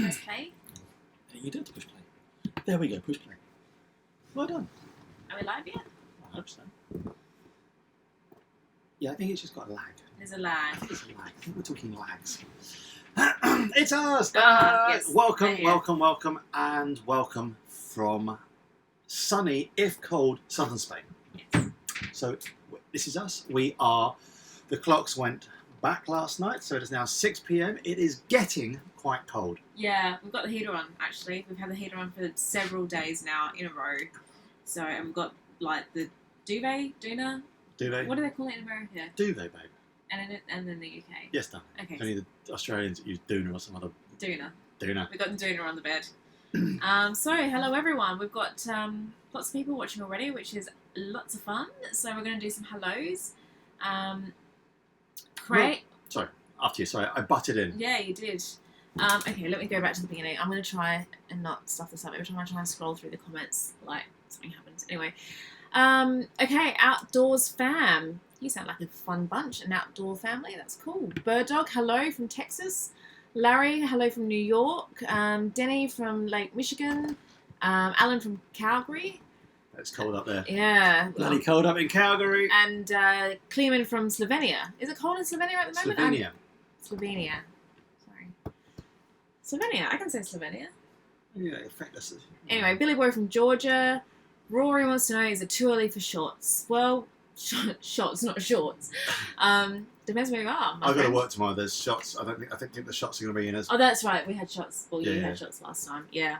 Press play. Yeah, you did push play. There we go, push play. Well done. Are we live yet? I hope so. Yeah, I think it's just got a lag. There's a lag. I think it's a lag. I think we're talking lags. It's us! Yes. Welcome, Yeah. welcome, and welcome from sunny, if cold, southern Spain. Yes. So, this is us. The clocks went back last night, so it is now 6 p.m. It is getting quite cold. Yeah, we've got the heater on, actually. We've had the heater on for several days now in a row. So, and we've got, like, the doona? Duvet? What do they call it in America? Duvet, babe. And then the UK. Yes, done. Okay. It's only the Australians that use doona or some other Doona. doona. We've got the doona on the bed. So, hello everyone. We've got lots of people watching already, which is lots of fun. So, we're going to do some hellos. Craig. Sorry, after you. Sorry, I butted in. Yeah, you did. Okay, let me go back to the beginning. I'm going to try and not stuff this up. Every time I try and scroll through the comments, like, something happens. Anyway. Okay, Outdoors fam. You sound like a fun bunch. An outdoor family. That's cool. Bird Dog, hello from Texas. Larry, hello from New York. Denny from Lake Michigan. Alan from Calgary. It's cold up there. Yeah. Bloody cold up in Calgary. And Kleeman from Slovenia. Is it cold in Slovenia at the moment? Slovenia. Slovenia. Sorry. Slovenia. I can say Slovenia. Yeah, effectless. Anyway, Billy Boy from Georgia. Rory wants to know, is it too early for shorts? Well, shots, not shorts. Depends where you are. I've got to work tomorrow. There's shots. I think the shots are going to be in as. Oh, that's right. We had shots. Well, you Yeah. had shots last time. Yeah.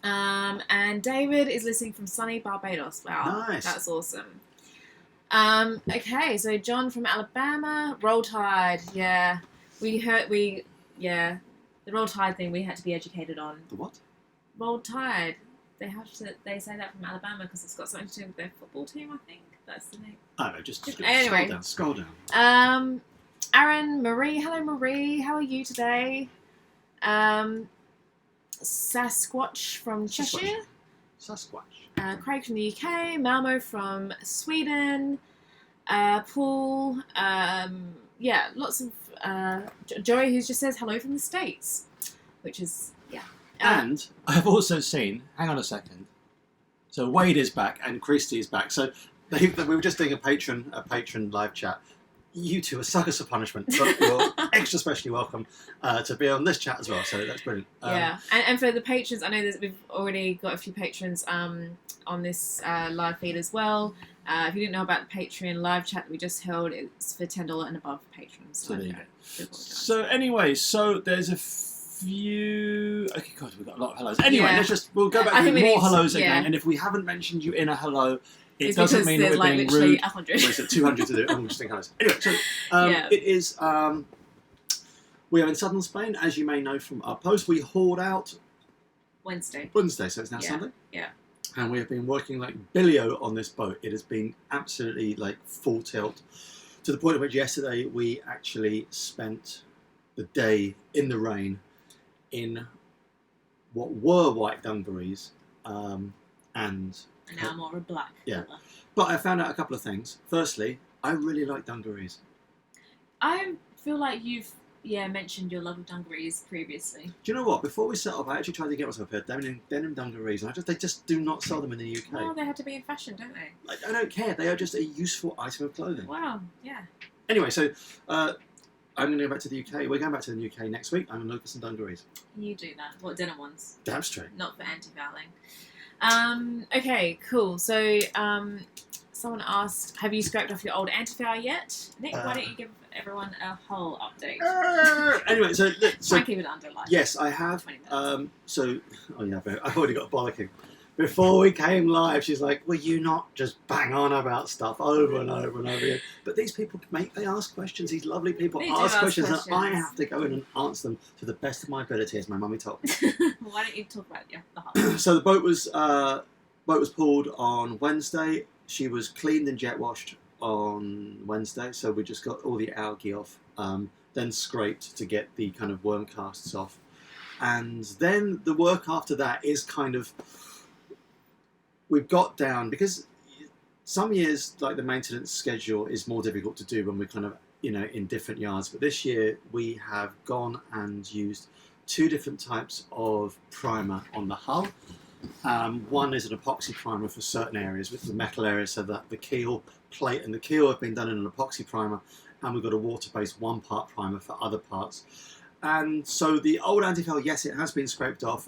And David is listening from sunny Barbados. Wow. Nice. That's awesome. Okay, so John from Alabama. Roll Tide. Yeah. The Roll Tide thing we had to be educated on. The what? Roll Tide. They say that from Alabama because it's got something to do with their football team, I think. That's the name. I don't know, just Anyway. scroll down. Aaron, Marie. Hello, Marie. How are you today? Sasquatch from Cheshire. Sasquatch. Craig from the UK. Malmo from Sweden. Paul. Yeah, lots of... Joey, who just says hello from the States. Which is, yeah. And I've also seen, hang on a second, so Wade is back and Christy is back. So we were just doing a patron live chat. You two are suckers for punishment, but you're extra specially welcome to be on this chat as well. So that's brilliant. Yeah, and for the patrons, I know that we've already got a few patrons on this live feed as well. If you didn't know about the Patreon live chat that we just held, it's for $10 and above patrons. So there you go. apologize. So anyway, there's a few. Okay, God, we've got a lot of hellos. Anyway, Yeah. we'll go back I to think we more need to- hellos again. yeah. And if we haven't mentioned you in a hello, it It's doesn't because mean that there's we're like being literally rude. 100. Well, it's 200 to do. I'm just thinking hellos. Anyway, so Yeah. it is. We are in southern Spain, as you may know from our post. We hauled out Wednesday. Wednesday, so it's now Yeah. Sunday. Yeah. And we have been working like Billio on this boat. It has been absolutely like full tilt, to the point at which yesterday we actually spent the day in the rain in what were white dungarees, and And now more of a black Yeah. colour. but I found out a couple of things. Firstly, I really like dungarees. I feel like you've mentioned your love of dungarees previously. Do you know what? Before we set up, I actually tried to get myself a pair of denim dungarees, and they just do not sell them in the UK. Well, they have to be in fashion, don't they? I don't care. They are just a useful item of clothing. Wow, yeah. Anyway, so I'm going to go back to the UK. We're going back to the UK next week. I'm going to look for some dungarees. You do that. What, denim ones? Damn straight. Not for anti-fouling. Okay, cool. So, someone asked, have you scraped off your old anti-foul yet? Nick, why don't you give everyone a whole update? Anyway, so Try and keep it under like yes, I have. 20 minutes. I've already got a bollocking. Before we came live, she's like, "Will you not just bang on about stuff over and over and over again?" But these people, they ask questions. These lovely people They do ask ask questions, and I questions. have to go in and answer them to the best of my ability, as my mummy told me. Why don't you talk about the hull? So the boat was pulled on Wednesday. She was cleaned and jet washed on Wednesday, so we just got all the algae off, then scraped to get the kind of worm casts off, and then the work after that is kind of, we've got down, because some years like the maintenance schedule is more difficult to do when we're kind of in different yards, but this year we have gone and used two different types of primer on the hull. One is an epoxy primer for certain areas, with the metal areas, so that the keel plate and the keel have been done in an epoxy primer, and we've got a water-based 1-part primer for other parts. And so the old anti-foul, yes, it has been scraped off,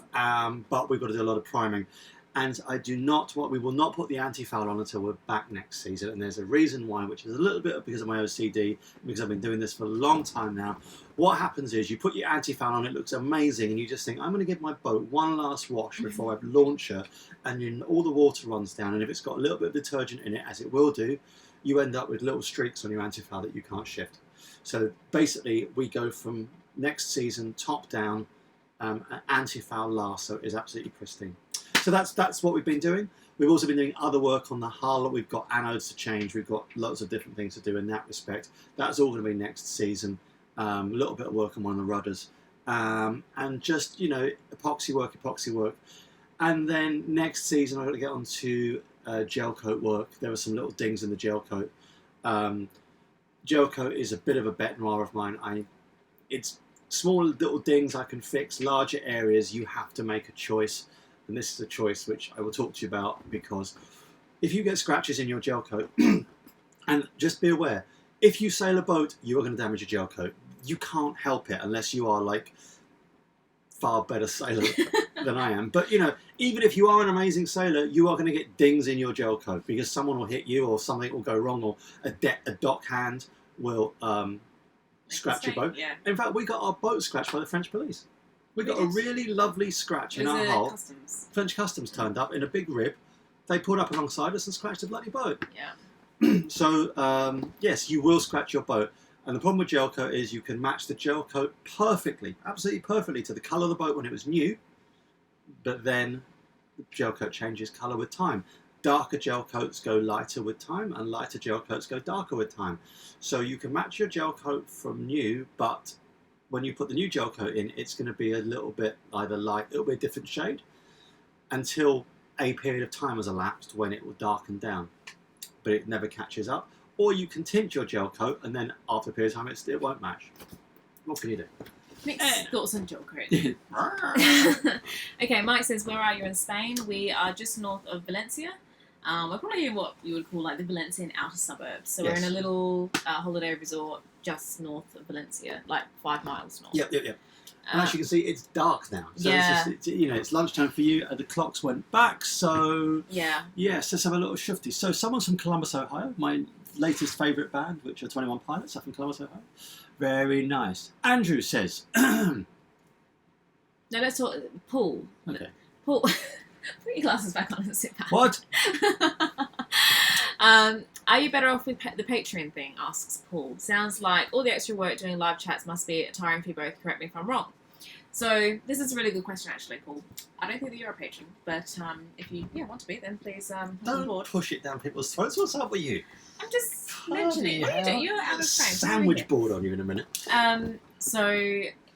but we've got to do a lot of priming. And we will not put the anti-foul on until we're back next season. And there's a reason why, which is a little bit because of my OCD, because I've been doing this for a long time now. What happens is you put your anti-foul on, it looks amazing, and you just think, I'm going to give my boat one last wash before I launch her, and then all the water runs down, and if it's got a little bit of detergent in it, as it will do, you end up with little streaks on your anti-foul that you can't shift. So basically, we go from next season top down, anti-foul last, so it is absolutely pristine. So that's what we've been doing. We've also been doing other work on the hull. We've got anodes to change. We've got lots of different things to do in that respect. That's all going to be next season. A little bit of work on one of the rudders. And just, epoxy work. And then next season, I've got to get on to Gelcoat work. There are some little dings in the Gelcoat. Gelcoat is a bit of a bête noire of mine. It's small little dings I can fix. Larger areas, you have to make a choice. And this is a choice which I will talk to you about, because if you get scratches in your Gelcoat, and just be aware, if you sail a boat, you are going to damage your Gelcoat. You can't help it unless you are like far better sailor than I am. But even if you are an amazing sailor, you are going to get dings in your Gelcoat because someone will hit you, or something will go wrong, or a dock hand will scratch your boat. Yeah. In fact, we got our boat scratched by the French police. We got a really lovely scratch in our hull. Customs. French customs turned up in a big rib. They pulled up alongside us and scratched the bloody boat. Yeah. So, yes, you will scratch your boat. And the problem with Gelcoat is you can match the Gelcoat perfectly, absolutely perfectly, to the colour of the boat when it was new. But then the Gelcoat changes colour with time. Darker Gelcoats go lighter with time, and lighter Gelcoats go darker with time. So you can match your Gelcoat from new, but when you put the new Gelcoat in, it's going to be a little bit either light, it'll be a different shade, until a period of time has elapsed when it will darken down, but it never catches up. Or you can tint your Gelcoat, and then after a period of time, it won't match. What can you do? Mixed thoughts on Gelcoat. Okay, Mike says, where are you in Spain? We are just north of Valencia. We're probably in what you would call like the Valencian outer suburbs. So Yes. We're in a little holiday resort just north of Valencia, like 5 miles north. Yep. And as you can see, it's dark now. So Yeah. it's lunchtime for you, and the clocks went back. So Yeah. yes, let's have a little shifty. So someone's from Columbus, Ohio. My latest favourite band, which are 21 Pilots, are from Columbus, Ohio. Very nice. Andrew says, No, let's talk. Paul. okay. Paul. Put your glasses back on and sit back. What? Are you better off with the Patreon thing? Asks Paul. Sounds like all the extra work doing live chats must be tiring for you both. Correct me if I'm wrong. So this is a really good question, actually, Paul. I don't think that you're a patron, but if you want to be, then please hop on Don't board. push it down people's throats. What's up with you? I'm just mentioning. What are you doing? You're out of frame. Sandwich board on you in a minute. So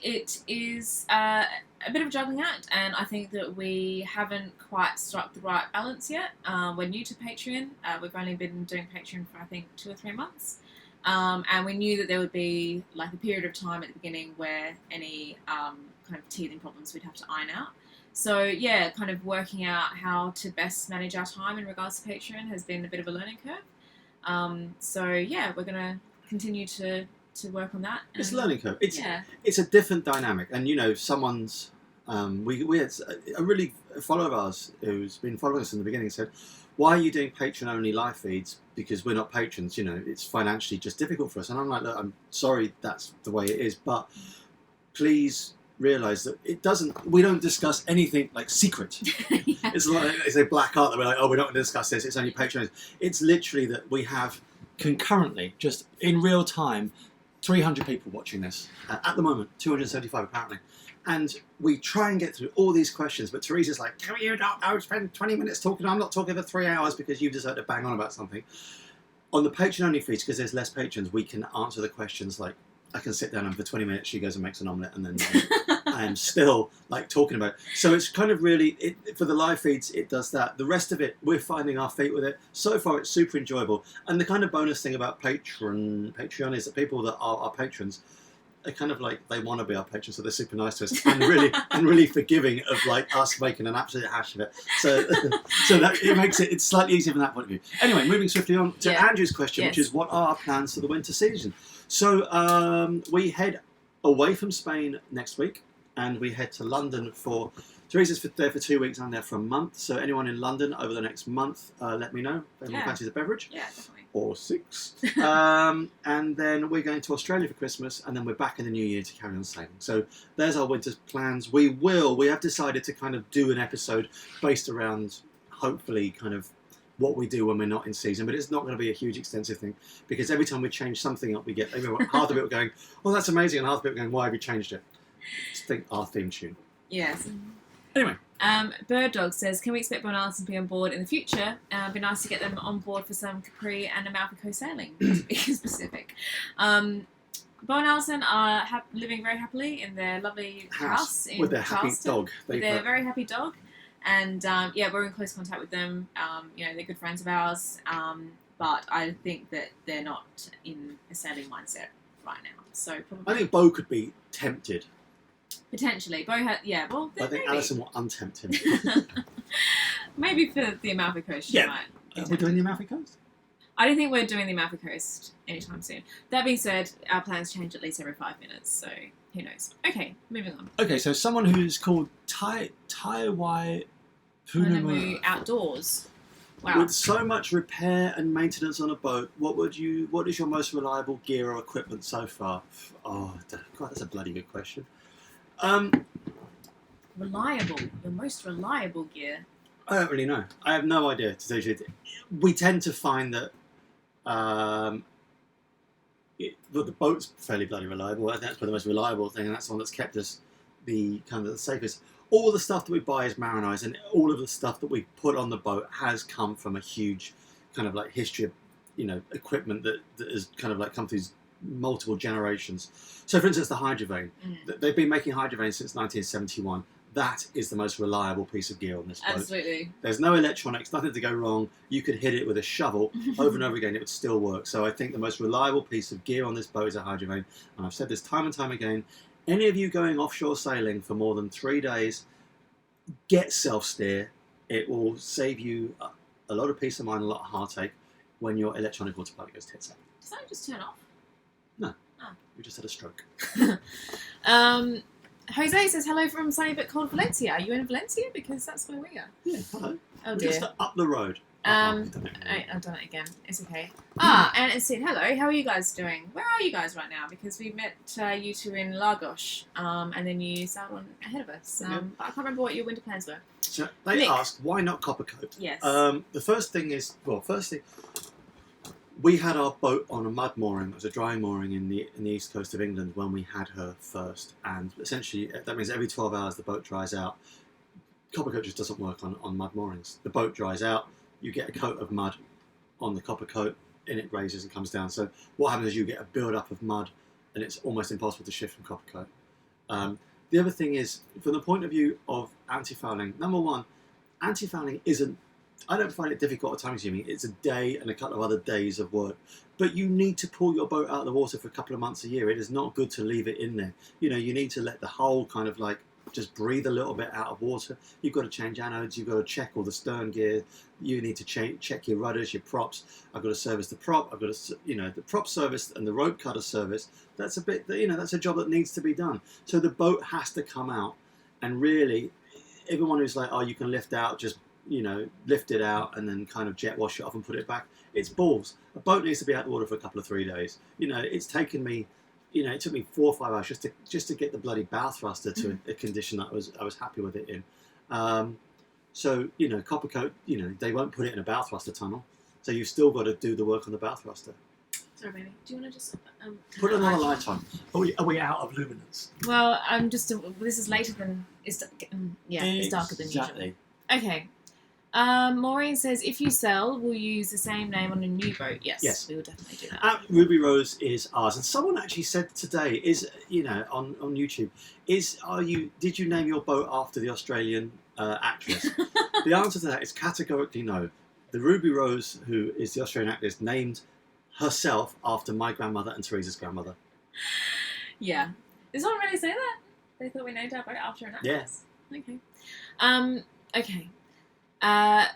it is a bit of a juggling act, and I think that we haven't quite struck the right balance yet. We're new to Patreon. We've only been doing Patreon for I think 2 or 3 months, and we knew that there would be like a period of time at the beginning where any kind of teething problems we'd have to iron out. So yeah, kind of working out how to best manage our time in regards to Patreon has been a bit of a learning curve. So yeah, we're gonna continue to work on that. It's a learning curve. Yeah. It's a different dynamic, and someone's we had a really follower of ours who's been following us in the beginning said, why are you doing Patreon only live feeds? Because we're not patrons, it's financially just difficult for us. And I'm like, look, I'm sorry that's the way it is, but please realise that we don't discuss anything like secret. Yeah. It's like it's a black art that we're like, oh, we're not going to discuss this, it's only Patreon. It's literally that we have concurrently, just in real time, 300 people watching this at the moment, 275 apparently. And we try and get through all these questions, but Teresa's like, can you not spend 20 minutes talking? I'm not talking for 3 hours because you decided to bang on about something. On the Patreon only feeds, because there's less patrons, we can answer the questions like, I can sit down and for 20 minutes she goes and makes an omelette, and then I am still like talking about it. So it's kind of really, for the live feeds, it does that. The rest of it, we're finding our feet with it. So far, it's super enjoyable. And the kind of bonus thing about Patreon is that people that are our patrons, are kind of like they want to be our patrons, so they're super nice to us and really forgiving of like us making an absolute hash of it. So so that it makes it's slightly easier from that point of view. Anyway, moving swiftly on to Andrew's question, which is what are our plans for the winter season? So we head away from Spain next week, and we head to London for. Teresa's there for 2 weeks. I'm there for a month. So anyone in London over the next month, let me know if anyone fancies a beverage. Yeah, definitely. Or 6. And then we're going to Australia for Christmas, and then we're back in the new year to carry on sailing. So there's our winter plans. We have decided to kind of do an episode based around, hopefully, kind of what we do when we're not in season, but it's not going to be a huge extensive thing, because every time we change something up, we get half the people going, oh, that's amazing, and half the people going, why have you changed it? Just think our theme tune. Yes. Anyway. Bird Dog says, can we expect Bon Allison to be on board in the future? It'd be nice to get them on board for some Capri and Amalfi Coast sailing, to be specific. Bon Allison are living very happily in their lovely house in with their happy Charleston, dog. With their very happy dog. And we're in close contact with them. They're good friends of ours. But I think that they're not in a sailing mindset right now. So probably I think Bo could be tempted. Potentially. Bo had, I think maybe. Alison will untempt him. Maybe for the Amalfi Coast, she might. Are we doing the Amalfi Coast? I don't think we're doing the Amalfi Coast anytime soon. That being said, our plans change at least every 5 minutes, so who knows. Okay, moving on. Okay, so someone who's called Tai Punamu Outdoors. Wow. With so much repair and maintenance on a boat, what is your most reliable gear or equipment so far? Oh, God, that's a bloody good question. Reliable. Your most reliable gear. I don't really know. I have no idea, to tell you the truth. We tend to find that the boat's fairly bloody reliable. I think that's probably the most reliable thing, and that's the one that's kept us the safest. All the stuff that we buy is Marinized, and all of the stuff that we put on the boat has come from a huge kind of like history of equipment that has kind of like come through multiple generations. So, for instance, the hydrovane. They've been making hydrovane since 1971. That is the most reliable piece of gear on this boat. Absolutely. There's no electronics, nothing to go wrong. You could hit it with a shovel over and over again, it would still work. So I think the most reliable piece of gear on this boat is a hydrovane. And I've said this time and time again, any of you going offshore sailing for more than 3 days, get self-steer. It will save you a lot of peace of mind, a lot of heartache when your electronic autopilot goes tits up. Does that just turn off? No. Oh. We just had a stroke. Jose says, hello from sunny but cold Valencia. Are you in Valencia? Because that's where we are. Yeah, hello. Oh, We're dear. just up the road. I've done it again. It's okay. And it's said, hello, how are you guys doing? Where are you guys right now? Because we met you two in Lagos, and then you sailed on ahead of us. But I can't remember what your winter plans were. So they asked, why not Coppercoat? Yes. The first thing is, we had our boat on a mud mooring. It was a dry mooring in the east coast of England when we had her first. And essentially, that means every 12 hours the boat dries out. Coppercoat just doesn't work on mud moorings. The boat dries out, you get a coat of mud on the Coppercoat, and it raises and comes down. So what happens is you get a build-up of mud, and it's almost impossible to shift from Coppercoat. The other thing is, from the point of view of anti-fouling, number one, anti-fouling isn't, I don't find it difficult or time-consuming. It's a day and a couple of other days of work. But you need to pull your boat out of the water for a couple of months a year. It is not good to leave it in there. You need to let the hull kind of like just breathe a little bit out of water. You've got to change anodes. You've got to check all the stern gear. You need to check your rudders, your props. I've got to service the prop. I've got to, the prop service and the rope cutter service. That's a bit, that's a job that needs to be done. So the boat has to come out, and really, everyone who's like, oh, you can lift out, just lift it out and then kind of jet wash it off and put it back. It's balls. A boat needs to be out of the water for a couple of 3 days. It's taken me, it took me 4 or 5 hours just to get the bloody bow thruster to a condition that I was happy with it in. So Coppercoat, they won't put it in a bow thruster tunnel, so you've still got to do the work on the bow thruster. Sorry, baby. Do you want to just put another light on? Are we out of luminance? Well, I'm just. This is later than it's darker than usual. Exactly. Okay. Maureen says, if you sell, will you use the same name on a new boat? Yes. We will definitely do that. Ruby Rose is ours, and someone actually said today on YouTube did you name your boat after the Australian actress? The answer to that is categorically no. The Ruby Rose, who is the Australian actress, named herself after my grandmother and Teresa's grandmother. Yeah. Does someone really say that? They thought we named our boat after an actress? Yes. Okay. Okay.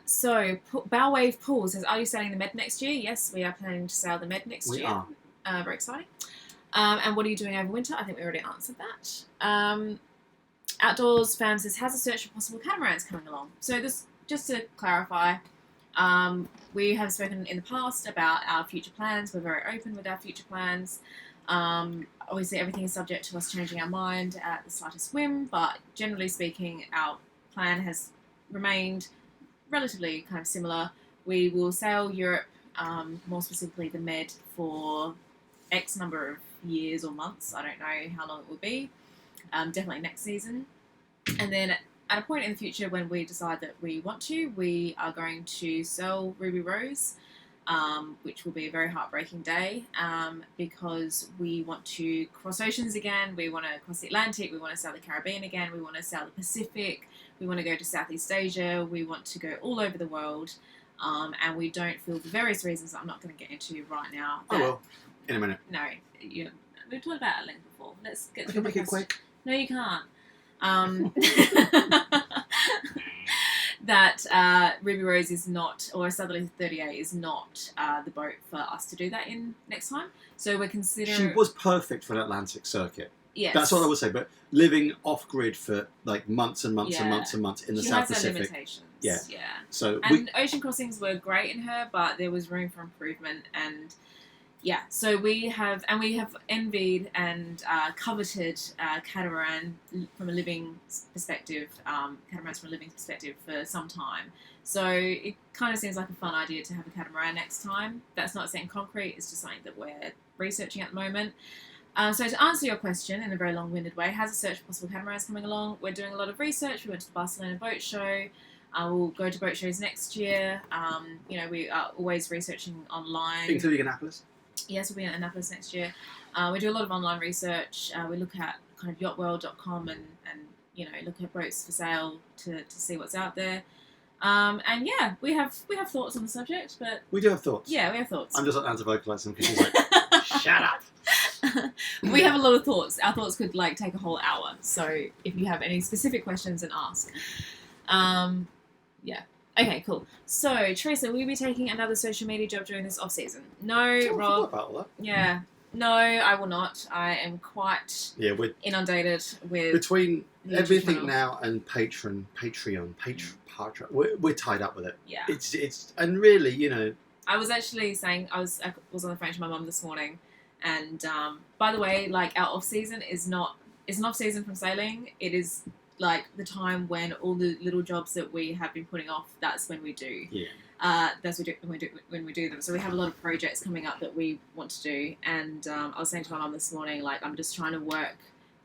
So, Bow Wave Pool says, are you sailing the Med next year? Yes, we are planning to sail the Med next year. We are. Very exciting. And what are you doing over winter? I think we already answered that. Outdoors Fam says, how's the search for possible catamarans coming along? So this, just to clarify, we have spoken in the past about our future plans. We're very open with our future plans. Obviously, everything is subject to us changing our mind at the slightest whim, but generally speaking, our plan has remained relatively kind of similar. We will sail Europe, more specifically the Med, for X number of years or months. I don't know how long it will be. Definitely next season. And then at a point in the future when we decide that we want to, we are going to sell Ruby Rose, which will be a very heartbreaking day, because we want to cross oceans again. We want to cross the Atlantic. We want to sail the Caribbean again. We want to sail the Pacific. We want to go to Southeast Asia. We want to go all over the world. And we don't feel, for various reasons that I'm not going to get into right now. Oh, well, in a minute. No, we've talked about it at length before. Let's get I can make it quick. No, you can't. That Ruby Rose is not, or Southerly 38 is not the boat for us to do that in next time. So we're considering... She was perfect for an Atlantic circuit. Yes. That's what I would say. But living off-grid for like months and months and months and months in the South Pacific. She has her limitations. Yeah. Yeah. So and ocean crossings were great in her, but there was room for improvement. And yeah, so we have envied and coveted catamaran from a living perspective, catamarans from a living perspective for some time. So it kind of seems like a fun idea to have a catamaran next time. That's not set in concrete, it's just something that we're researching at the moment. So to answer your question in a very long-winded way, how's the search for possible catamarans coming along? We're doing a lot of research. We went to the Barcelona boat show. We'll go to boat shows next year. We are always researching online. including Annapolis? Yes, we'll be in Annapolis next year. We do a lot of online research. We look at kind of yachtworld.com and look at boats for sale to see what's out there. And yeah, we have thoughts on the subject, but We do have thoughts. yeah, we have thoughts. I'm just not down to vocalise them because she's like, shut up. We have a lot of thoughts. Our thoughts could take a whole hour. So if you have any specific questions, then ask. Yeah. Okay, cool. So, Teresa, will you be taking another social media job during this off-season? No, I forgot Rob. about all that. Yeah. No, I will not. I am quite We're inundated with... between the YouTube everything channel. now and Patreon, we're tied up with it. Yeah. It's and really, I was actually saying, I was on the phone to my mum this morning, and by the way, our off-season is an off-season from sailing. It is the time when all the little jobs that we have been putting off, that's when we do. Yeah. That's when we do them. So we have a lot of projects coming up that we want to do. And I was saying to my mum this morning, I'm just trying to work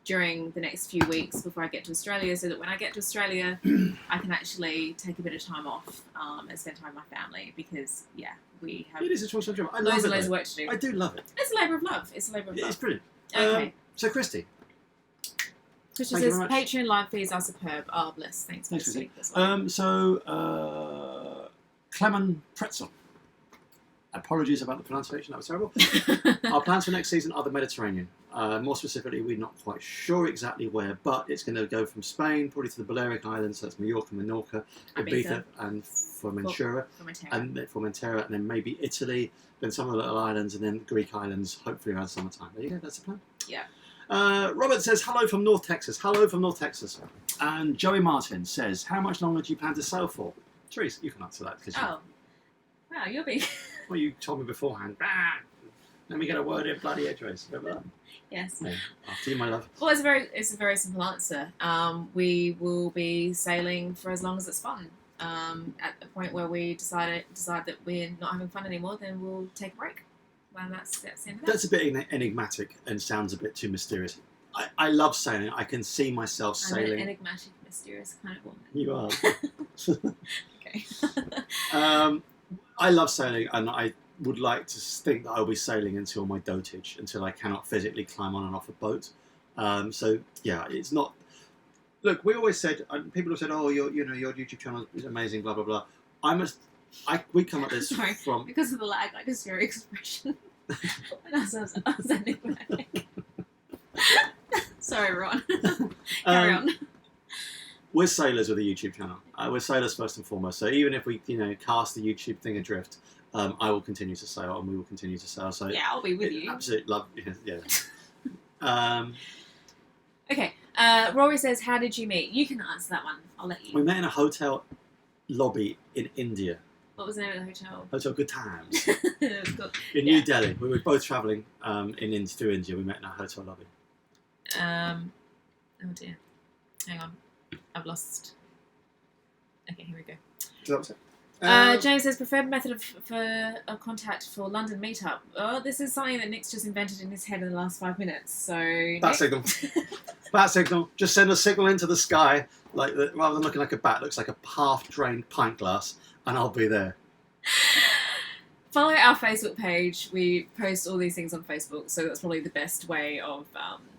during the next few weeks before I get to Australia, so that when I get to Australia, I can actually take a bit of time off and spend time with my family, because we have It is a choice of job. I love loads it. and loads of though. work to do. I do love it. It's a labour of love. It's brilliant. Okay. So, Christy. Christian Thank you says very much. Patreon live fees are superb. Oh, bless. Thanks, Thanks, Christy. Clement Pretzel. Apologies about the pronunciation, that was terrible. Our plans for next season are the Mediterranean. More specifically, we're not quite sure exactly where, but it's going to go from Spain, probably to the Balearic Islands, so that's Mallorca, Menorca, Ibiza, and Formentera, and then maybe Italy, then some of the little islands, and then Greek islands, hopefully around summertime. There you go, that's the plan. Yeah. Robert says, hello from North Texas. Hello from North Texas. And Joey Martin says, how much longer do you plan to sail for? Therese, you can answer that. Oh. Wow, you're being... Well, you told me beforehand. Let me get a word in bloody edgeways. Remember that? Yes. Yeah. After you, my love. Well, it's a very simple answer. We will be sailing for as long as it's fun. At the point where we decide that we're not having fun anymore, then we'll take a break. Well, that's the end of that. That's a bit enigmatic and sounds a bit too mysterious. I love sailing. I can see myself sailing. I'm an enigmatic, mysterious kind of woman. You are. Okay. I love sailing, and I would like to think that I'll be sailing until my dotage, until I cannot physically climb on and off a boat. So yeah, it's not. Look, we always said, people have said, "Oh, your YouTube channel is amazing," blah blah blah. We come at this Sorry, from because of the lag. I just your expression. When I was enigmatic. Sorry, Ron. Carry on. We're sailors with a YouTube channel. We're sailors first and foremost. So even if we, cast the YouTube thing adrift, I will continue to sail, and we will continue to sail. So Yeah, I'll be with you. Absolutely love. Yeah. Okay. Rory says, "How did you meet?" You can answer that one. I'll let you. We met in a hotel lobby in India. What was the name of the hotel? Hotel Good Times Cool. in New Delhi. We were both travelling through India. We met in a hotel lobby. Oh dear. Hang on. I've lost. Okay, here we go. Is that what it? James says, preferred method of contact for London meetup. Oh, this is something that Nick's just invented in his head in the last 5 minutes. So Bat signal. Bat signal. Just send a signal into the sky, rather than looking like a bat, looks like a half-drained pint glass, and I'll be there. Follow our Facebook page. We post all these things on Facebook, so that's probably the best way of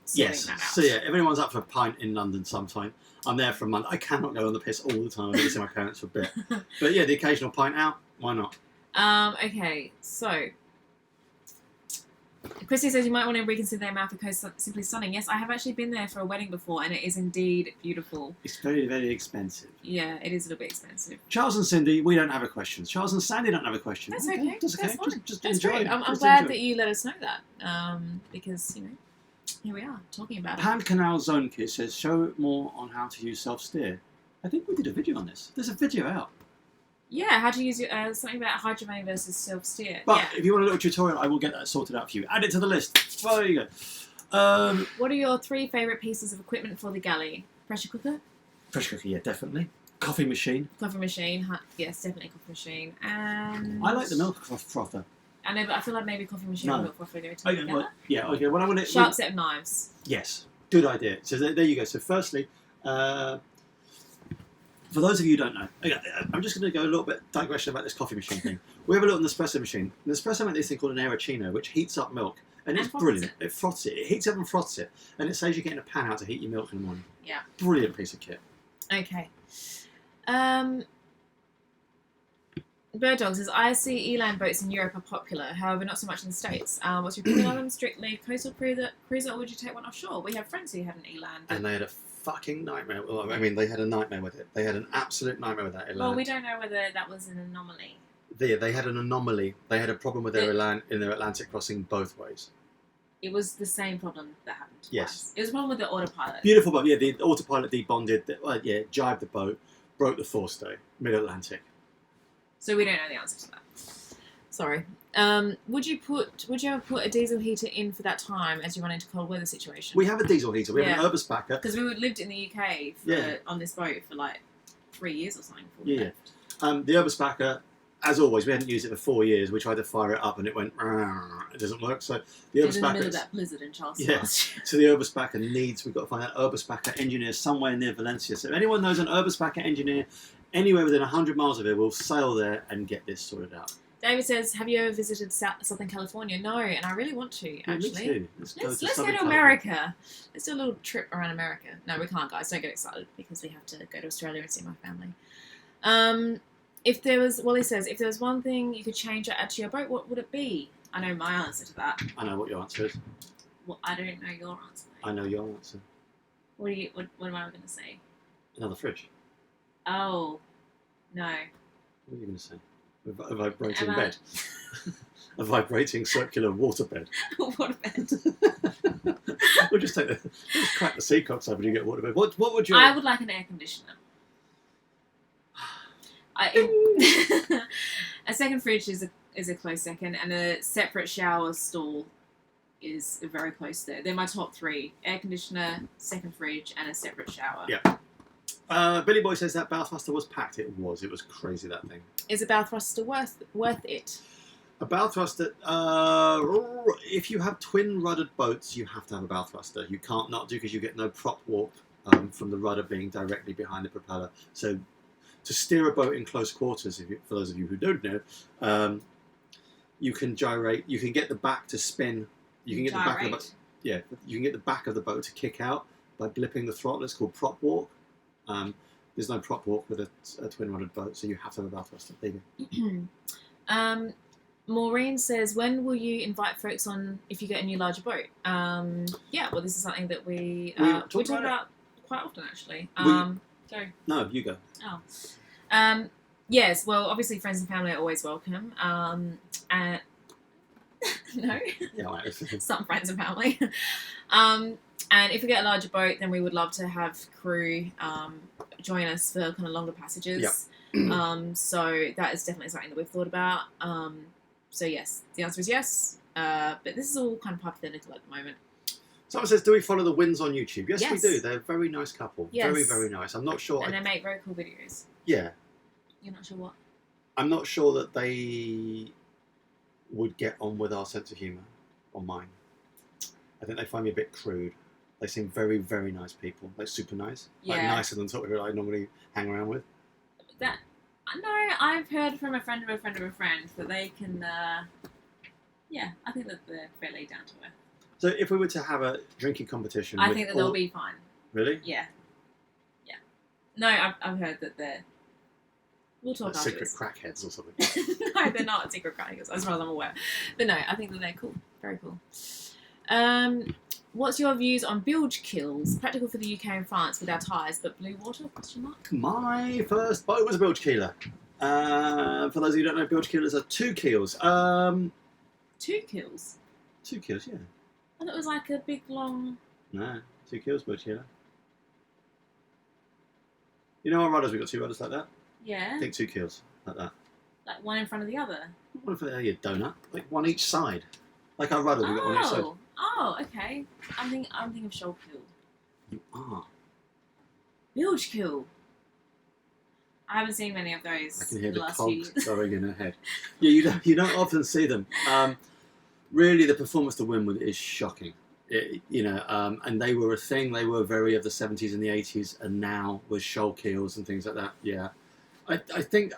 sorting that out. So yeah, if anyone's up for a pint in London sometime, I'm there for a month. I cannot go on the piss all the time. I need to see my parents for a bit. But yeah, the occasional pint out, why not? Okay, so Christy says you might want to reconsider the Amalfi Coast simply stunning. Yes, I have actually been there for a wedding before, and it is indeed beautiful. It's very, very expensive. Yeah, it is a little bit expensive. Charles and Cindy, we don't have a question. Charles and Sandy don't have a question. That's okay. That's okay. That's fine. Just That's enjoy great. it. I'm Just glad enjoy that it. you let us know that, because here we are talking about it. Hand Canal Zone Kit says, show more on how to use self-steer. I think we did a video on this. There's a video out. Yeah, how to use something about hydromain versus self-steer. But yeah. if you want a little tutorial, I will get that sorted out for you. Add it to the list. Well, there you go. What are your 3 favourite pieces of equipment for the galley? Pressure cooker? Pressure cooker, yeah, definitely. Coffee machine. Coffee machine. Yes, definitely coffee machine. And I like the milk frother. I know, but I feel like maybe coffee machine No. and milk frother go Okay, together. well, yeah, okay. Well, I want to... Sharp set of knives. Yes, good idea. So there you go. So firstly, for those of you who don't know, I'm just going to go a little bit digression about this coffee machine thing. We have a little Nespresso machine. Nespresso makes this thing called an Aerocino, which heats up milk. And it's brilliant. It froths it. It heats up and froths it. And it saves you getting a pan out to heat your milk in the morning. Yeah. Brilliant piece of kit. Okay. Bird Dog says, I see eland boats in Europe are popular, however not so much in the States. What's your opinion on them? Strictly coastal cruiser, or would you take one offshore? We have friends who had an eland. And they had a fucking nightmare. Well, I mean, they had a nightmare with it. They had an absolute nightmare with that eland. Well, we don't know whether that was an anomaly. They had an anomaly. They had a problem with their in their Atlantic crossing both ways. It was the same problem that happened twice. Yes. It was a problem with the autopilot. Beautiful boat. Yeah, the autopilot debonded. Jibed the boat, broke the forestay, mid-Atlantic. So we don't know the answer to that. Sorry. Would you ever put a diesel heater in for that time as you run into cold weather situation? We have a diesel heater. We have an Urbis Backer. Because we lived in the UK on this boat for like 3 years or something. Yeah. The Urbis Backer, as always, we hadn't used it for 4 years. We tried to fire it up and it went, it doesn't work. So the Urbis in the middle Backer. of that blizzard in Charleston. Yeah. So the Urbis Backer we've got to find an Urbis Backer engineer somewhere near Valencia. So if anyone knows an Urbis Backer engineer anywhere within 100 miles of here, we'll sail there and get this sorted out. David says, have you ever visited Southern California? No, and I really want to, actually. Yeah, me too. Let's go to America. Let's do a little trip around America. No, we can't, guys. Don't get excited because we have to go to Australia and see my family. Wally says, if there was one thing you could change or add to your boat, what would it be? I know my answer to that. I know what your answer is. Well, I don't know your answer. I know your answer. What am I going to say? Another fridge. Oh, no. What are you going to say? A vibrating bed. A vibrating circular water bed. Water bed. We'll just crack the sea cocks open and you get a water bed. What would you... I would like an air conditioner. A second fridge is a close second, and a separate shower stall is very close there. They're my top 3. Air conditioner, second fridge, and a separate shower. Yeah. Billy Boy says that bow thruster was packed. It was crazy, that thing. Is a bow thruster worth it? A bow thruster, if you have twin ruddered boats, you have to have a bow thruster. You can't not do, because you get no prop warp from the rudder being directly behind the propeller. So to steer a boat in close quarters, for those of you who don't know, you can gyrate. You can get the back to spin. You can get the back of the boat. Yeah, you can get the back of the boat to kick out by blipping the throttle. It's called prop walk. There's no prop walk with a twin ruddered boat, so you have to have a bow thruster. There you go. Maureen says, when will you invite folks on if you get a new larger boat? Yeah, well, this is something that we talk about quite often, actually. Sorry. No, you go. Oh. Yes, well, obviously friends and family are always welcome. And no? Yeah, Some friends and family. And if we get a larger boat, then we would love to have crew join us for kind of longer passages. Yep. So that is definitely something that we've thought about. So yes, the answer is yes. But this is all kind of hypothetical at the moment. Someone says, do we follow the Wins on YouTube? Yes, Yes. we do. They're a very nice couple. Yes. Very, very nice. I'm not sure. And they make very cool videos. Yeah. You're not sure what? I'm not sure that they would get on with our sense of humour on mine. I think they find me a bit crude. They seem very, very nice people. Like super nice. Yeah. Like nicer than sort of who I normally hang around with. No, I've heard from a friend of a friend of a friend that they can, yeah, I think that they're fairly down to earth. So if we were to have a drinking competition... I think that they'll be fine. Really? Yeah. Yeah. No, I've heard that they're... We'll talk like afterwards. secret crackheads or something. No, they're not secret crackheads, as far as I'm aware. But no, I think that they're cool. Very cool. What's your views on bilge keels? Practical for the UK and France with our ties, but blue water? Question mark. My first boat was a bilge keeler. For those of you who don't know, bilge keelers are 2 keels. 2 keels? 2 keels, yeah. I thought it was like a big long... No, 2 keels, bilge keeler. You know our rudders, we've got 2 rudders like that? Yeah. I think 2 keels, like that. Like one in front of the other? One for you donut, like one each side. Like our rudders, we've got one each side. Oh, okay. I'm thinking of shoal keel. You are. Bilge keel. I haven't seen many of those. I can hear in the the last few cogs years. going in her head. Yeah, you don't often see them. Really, the performance to win with is shocking. And they were a thing. They were very of the 70s and the 80s, and now with shoal keels and things like that. Yeah, I think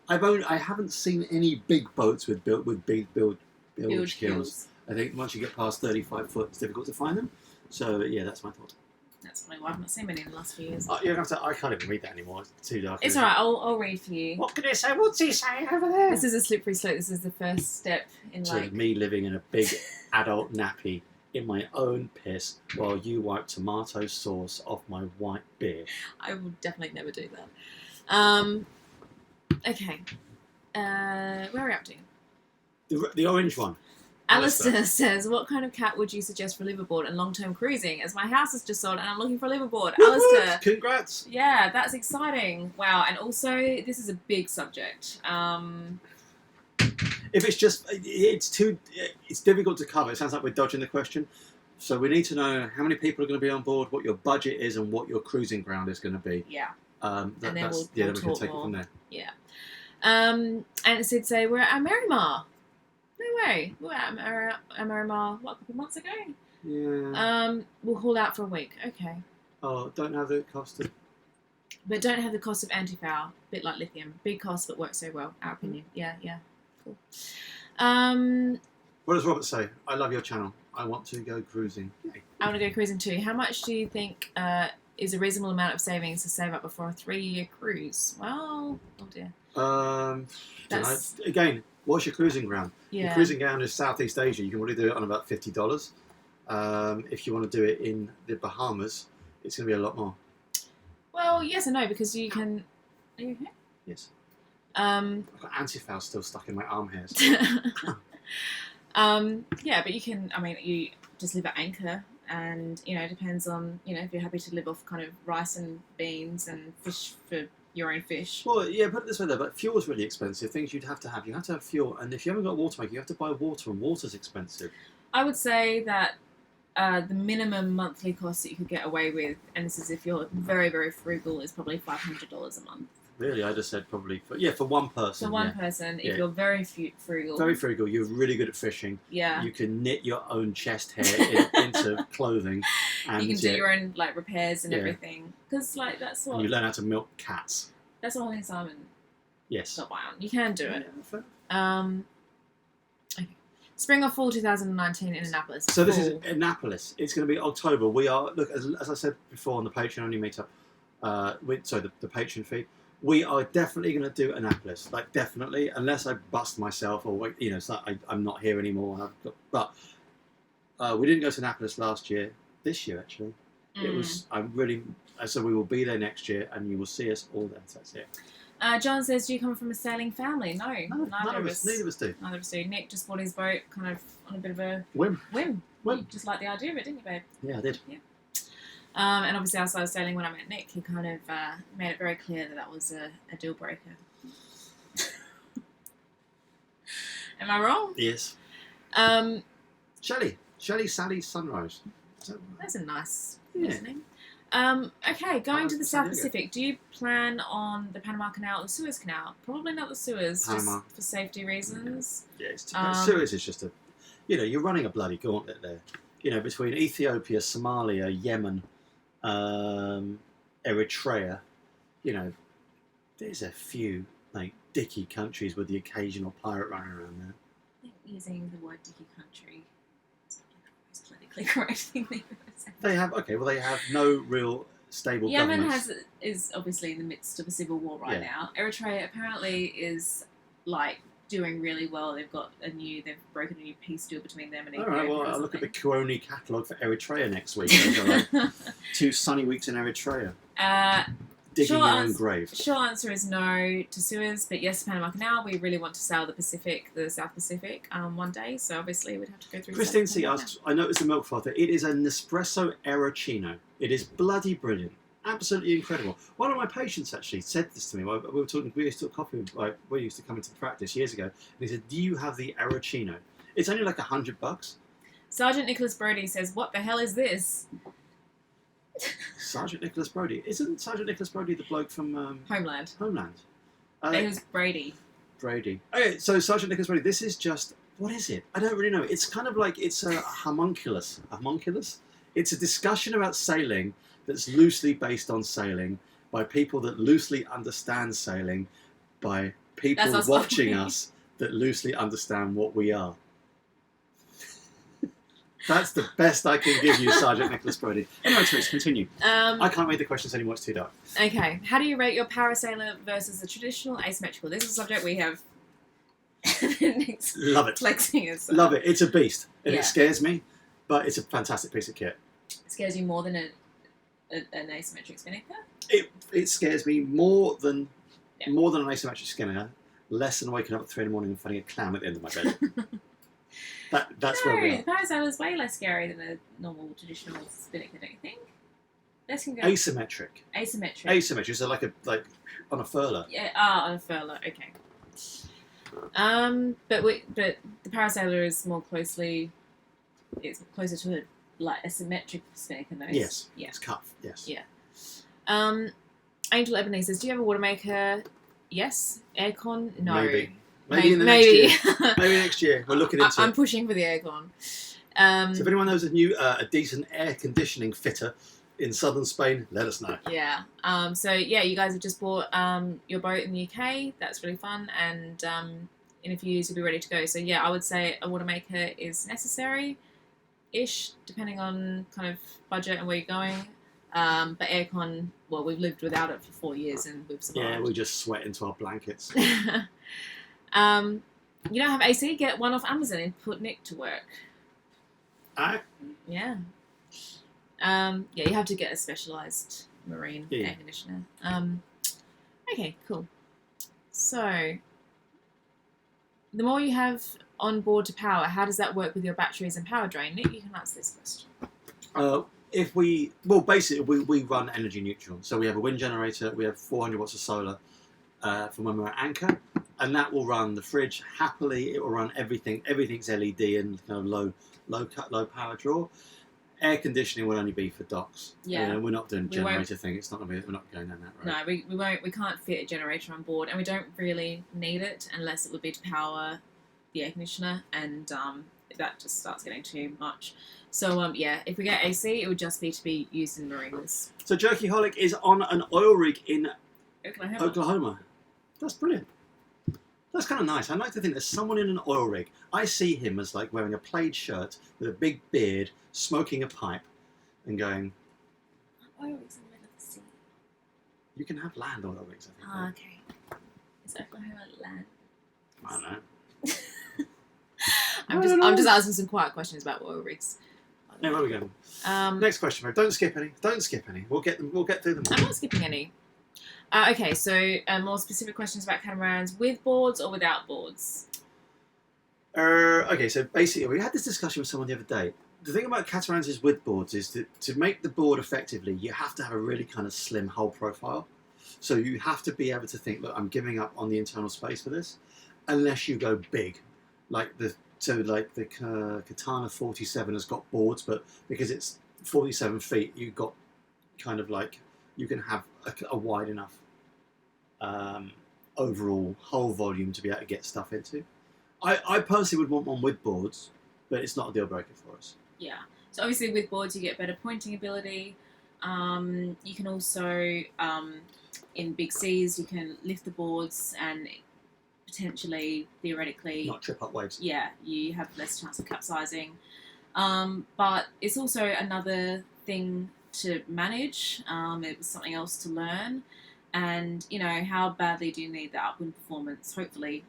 I haven't seen any big boats with big bilge keels. I think once you get past 35 foot, it's difficult to find them. So yeah, that's my thought. That's funny. Well, I've not seen many in the last few years. I can't even read that anymore. It's too dark. It's alright. I'll read for you. What can it say? What's he saying over there? This is a slippery slope. This is the first step in To me living in a big adult nappy in my own piss while you wipe tomato sauce off my white beer. I will definitely never do that. Okay. Where are we up to? The orange one. Alistair says, what kind of cat would you suggest for liveaboard and long-term cruising? As my house is just sold and I'm looking for a liveaboard. Alistair. Congrats. Yeah, that's exciting. Wow. And also, this is a big subject. If it's just, it's difficult to cover. It sounds like we're dodging the question. So we need to know how many people are going to be on board, what your budget is, and what your cruising ground is going to be. Yeah. Then we can take it from there. Yeah. And it did say, we're at Marimar. No way. We were at Marimar, what, a couple months ago? Yeah. We'll haul out for a week. Okay. Oh, don't have the cost of... But don't have the cost of anti-foul. Bit like lithium. Big cost, but works so well. Our opinion. Yeah. Cool. What does Robert say? I love your channel. I want to go cruising. Yay. I want to go cruising too. How much do you think is a reasonable amount of savings to save up before a 3-year cruise? Well, oh dear. Again, what's your cruising ground? Yeah. Your cruising ground is Southeast Asia. You can really do it on about $50. If you want to do it in the Bahamas, it's going to be a lot more. Well, yes and no, because you can... Are you okay? Yes. I've got anti-foul still stuck in my arm hairs. Yeah, but you can, you just live at anchor and, it depends on, if you're happy to live off kind of rice and beans and fish for your own fish. Well, yeah, put it this way though, but fuel's really expensive. Things you'd have to have. You have to have fuel, and if you haven't got water maker, you have to buy water, and water's expensive. I would say that the minimum monthly cost that you could get away with, and this is if you're very, very frugal, is probably $500 a month. Really? I just said probably for one person. For one person, if you're very frugal. Very frugal. You're really good at fishing. Yeah. You can knit your own chest hair into clothing. And you can do your own repairs and everything. Because that's what... And you learn how to milk cats. That's what I think Simon... Yes. Got by on. You can do it. Yeah, Okay. Spring or fall 2019 in Annapolis. So this is Annapolis. It's going to be October. We are, look, as I said before on the Patreon only meetup, the Patreon feed, We are definitely going to do Annapolis, like definitely, unless I bust myself or it's like I'm not here anymore. And but we didn't go to Annapolis last year. This year, actually, it was. So we will be there next year, and you will see us all there. So that's it. John says, "Do you come from a sailing family?" No, neither of us. Neither of us do. Neither of us do. Nick just bought his boat, kind of on a bit of a Whim. You just like the idea of it, didn't you, babe? Yeah, I did. Yeah. And obviously, outside of sailing, when I met Nick, he kind of made it very clear that was a deal breaker. Am I wrong? Yes. Shelley, Sally, Sunrise. That's a nice Yeah. name. Okay, going to the South Pacific. Do you plan on the Panama Canal or the Suez Canal? Probably not the Suez, Panama. just for safety reasons. Yeah, Suez is just you're running a bloody gauntlet there. Between Ethiopia, Somalia, Yemen, Eritrea, there's a few dicky countries with the occasional pirate running around there. I think using the word dicky country is not the most politically correct thing they've ever said. They have no real stable governments. Yemen is obviously in the midst of a civil war right now. Eritrea apparently is doing really well. They've broken a new peace deal between them and Ethiopia. All right, well, I'll look at the Kuoni catalogue for Eritrea next week. 2 sunny weeks in Eritrea. Digging your own grave. Short answer is no to Suez, but yes to Panama Canal. We really want to sail the South Pacific, one day. So obviously we'd have to go through. Christine C asks, I noticed the milk frother. It is a Nespresso Arancino. It is bloody brilliant. Absolutely incredible. One of my patients actually said this to me. We used to coffee, we used to come into the practice years ago, and he said, "Do you have the Arancino?" It's only like $100. Sergeant Nicholas Brody says, "What the hell is this?" Sergeant Nicholas Brody. Isn't Sergeant Nicholas Brody the bloke from Homeland? It was Brady. Okay, so Sergeant Nicholas Brody. This is just, what is it? I don't really know. It's kind of like, it's a homunculus. Homunculus? It's a discussion about sailing that's loosely based on sailing by people that loosely understand sailing by people watching us that loosely understand what we are. That's the best I can give you, Sergeant Nicholas Brody. Anyway, Twix, continue. I can't read the questions anymore, it's too dark. Okay. How do you rate your parasailer versus the traditional asymmetrical? This is a subject we have... Love it. Flexing is, Love it. It's a beast. And it scares me, but it's a fantastic piece of kit. It scares you more than an asymmetric spinnaker? It scares me more than an asymmetric spinnaker, less than waking up at 3 in the morning and finding a clam at the end of my bed. That's where we are. The parasailer is way less scary than a normal traditional spinnaker, don't you think? Asymmetric. Asymmetric. So like on a furler. Yeah. On a furler. Okay. But the parasailer is it's closer to a symmetric spinnaker, though. Yes. Yeah. It's cuff. Yes. Yeah. Angel Ebony says, "Do you have a water maker?" Yes. Aircon? No. Maybe next year. Maybe next year. We're looking into it. I'm pushing for the aircon. So if anyone knows a decent air conditioning fitter in southern Spain, let us know. Yeah. So you guys have just bought your boat in the UK. That's really fun, and in a few years you'll be ready to go. So I would say a water maker is necessary-ish, depending on kind of budget and where you're going. But aircon, well, we've lived without it for 4 years and we've survived. Yeah, we just sweat into our blankets. You don't have AC? Get one off Amazon and put Nick to work. Yeah. You have to get a specialised marine air conditioner. Okay, cool. So, the more you have on board to power, how does that work with your batteries and power drain? Nick, you can answer this question. Basically we run energy neutral. So we have a wind generator, we have 400 watts of solar from when we're at anchor, and that will run the fridge happily. It will run everything. Everything's LED and kind of low power draw. Air conditioning will only be for docks. Yeah, we're not doing generator thing. It's not gonna be. We're not going down that road. No, we won't. We can't fit a generator on board, and we don't really need it unless it would be to power the air conditioner, and that just starts getting too much. So if we get AC, it would just be to be used in marinas. So Jerkyholic is on an oil rig in Oklahoma. That's brilliant. That's kind of nice. I'd like to think there's someone in an oil rig. I see him as like wearing a plaid shirt with a big beard, smoking a pipe, and going. Oil rigs in the middle of the sea. You can have land oil rigs, I think. Ah, okay. Is Oklahoma land? I don't know. I'm just asking some quiet questions about oil rigs. Yeah, where are we going? Next question, babe. Don't skip any. Don't skip any. We'll get them. We'll get through them all. I'm not skipping any. Okay, so more specific questions about catamarans with boards or without boards? Okay, so basically, we had this discussion with someone the other day. The thing about catamarans is with boards is that to make the board effectively, you have to have a really kind of slim hull profile. So you have to be able to think, look, I'm giving up on the internal space for this, unless you go big, like the Katana 47 has got boards, but because it's 47 feet, you've got kind of like you can have a wide enough overall hull volume to be able to get stuff into. I personally would want one with boards, but it's not a deal breaker for us. Yeah. So obviously with boards you get better pointing ability. You can also, in big seas, you can lift the boards and potentially, theoretically... Not trip up waves. Yeah, you have less chance of capsizing. But it's also another thing to manage. It was something else to learn. And, you know, how badly do you need the upwind performance? Hopefully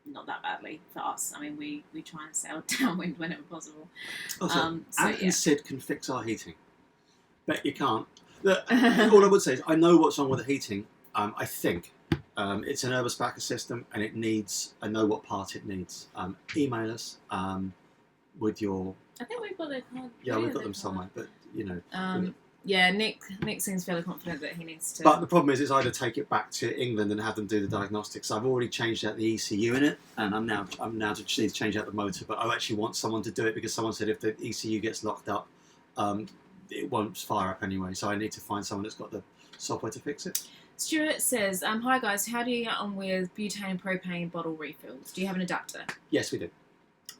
not that badly for us. I mean, we try and sail downwind whenever possible. Also, so, Ant and Sid can fix our heating. Bet you can't. All I would say is I know what's wrong with the heating. I think it's an Eberspacher system and it needs, I know what part it needs. Email us with your... I think we've got their card. Yeah, we've got them somewhere, but, you know... Yeah, Nick seems fairly confident that he needs to... But the problem is either take it back to England and have them do the diagnostics. I've already changed out the ECU in it, and I'm now to change out the motor. But I actually want someone to do it because someone said if the ECU gets locked up, it won't fire up anyway. So I need to find someone that's got the software to fix it. Stuart says, "Hi guys, how do you get on with butane and propane bottle refills? Do you have an adapter?" Yes, we do.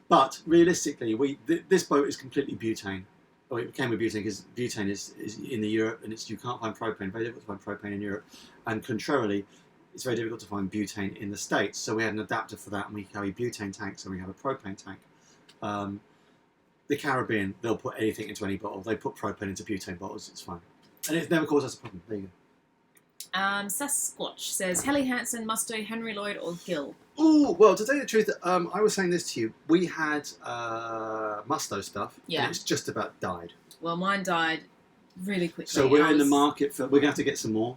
But realistically, this boat is completely butane. Well, it came with butane because butane is in the Europe, and you can't find propane. Very difficult to find propane in Europe, and contrarily, it's very difficult to find butane in the States. So we had an adapter for that, and we carry butane tanks, and we have a propane tank. The Caribbean, they'll put anything into any bottle. They put propane into butane bottles. It's fine, and it's never caused us a problem. There you go. Sasquatch says, Helly Hansen, Musto, Henry Lloyd, or Gill? Oh, well, to tell you the truth, I was saying this to you. We had Musto stuff, and it's just about died. Well, mine died really quickly. So we're in the market for... We're going to have to get some more.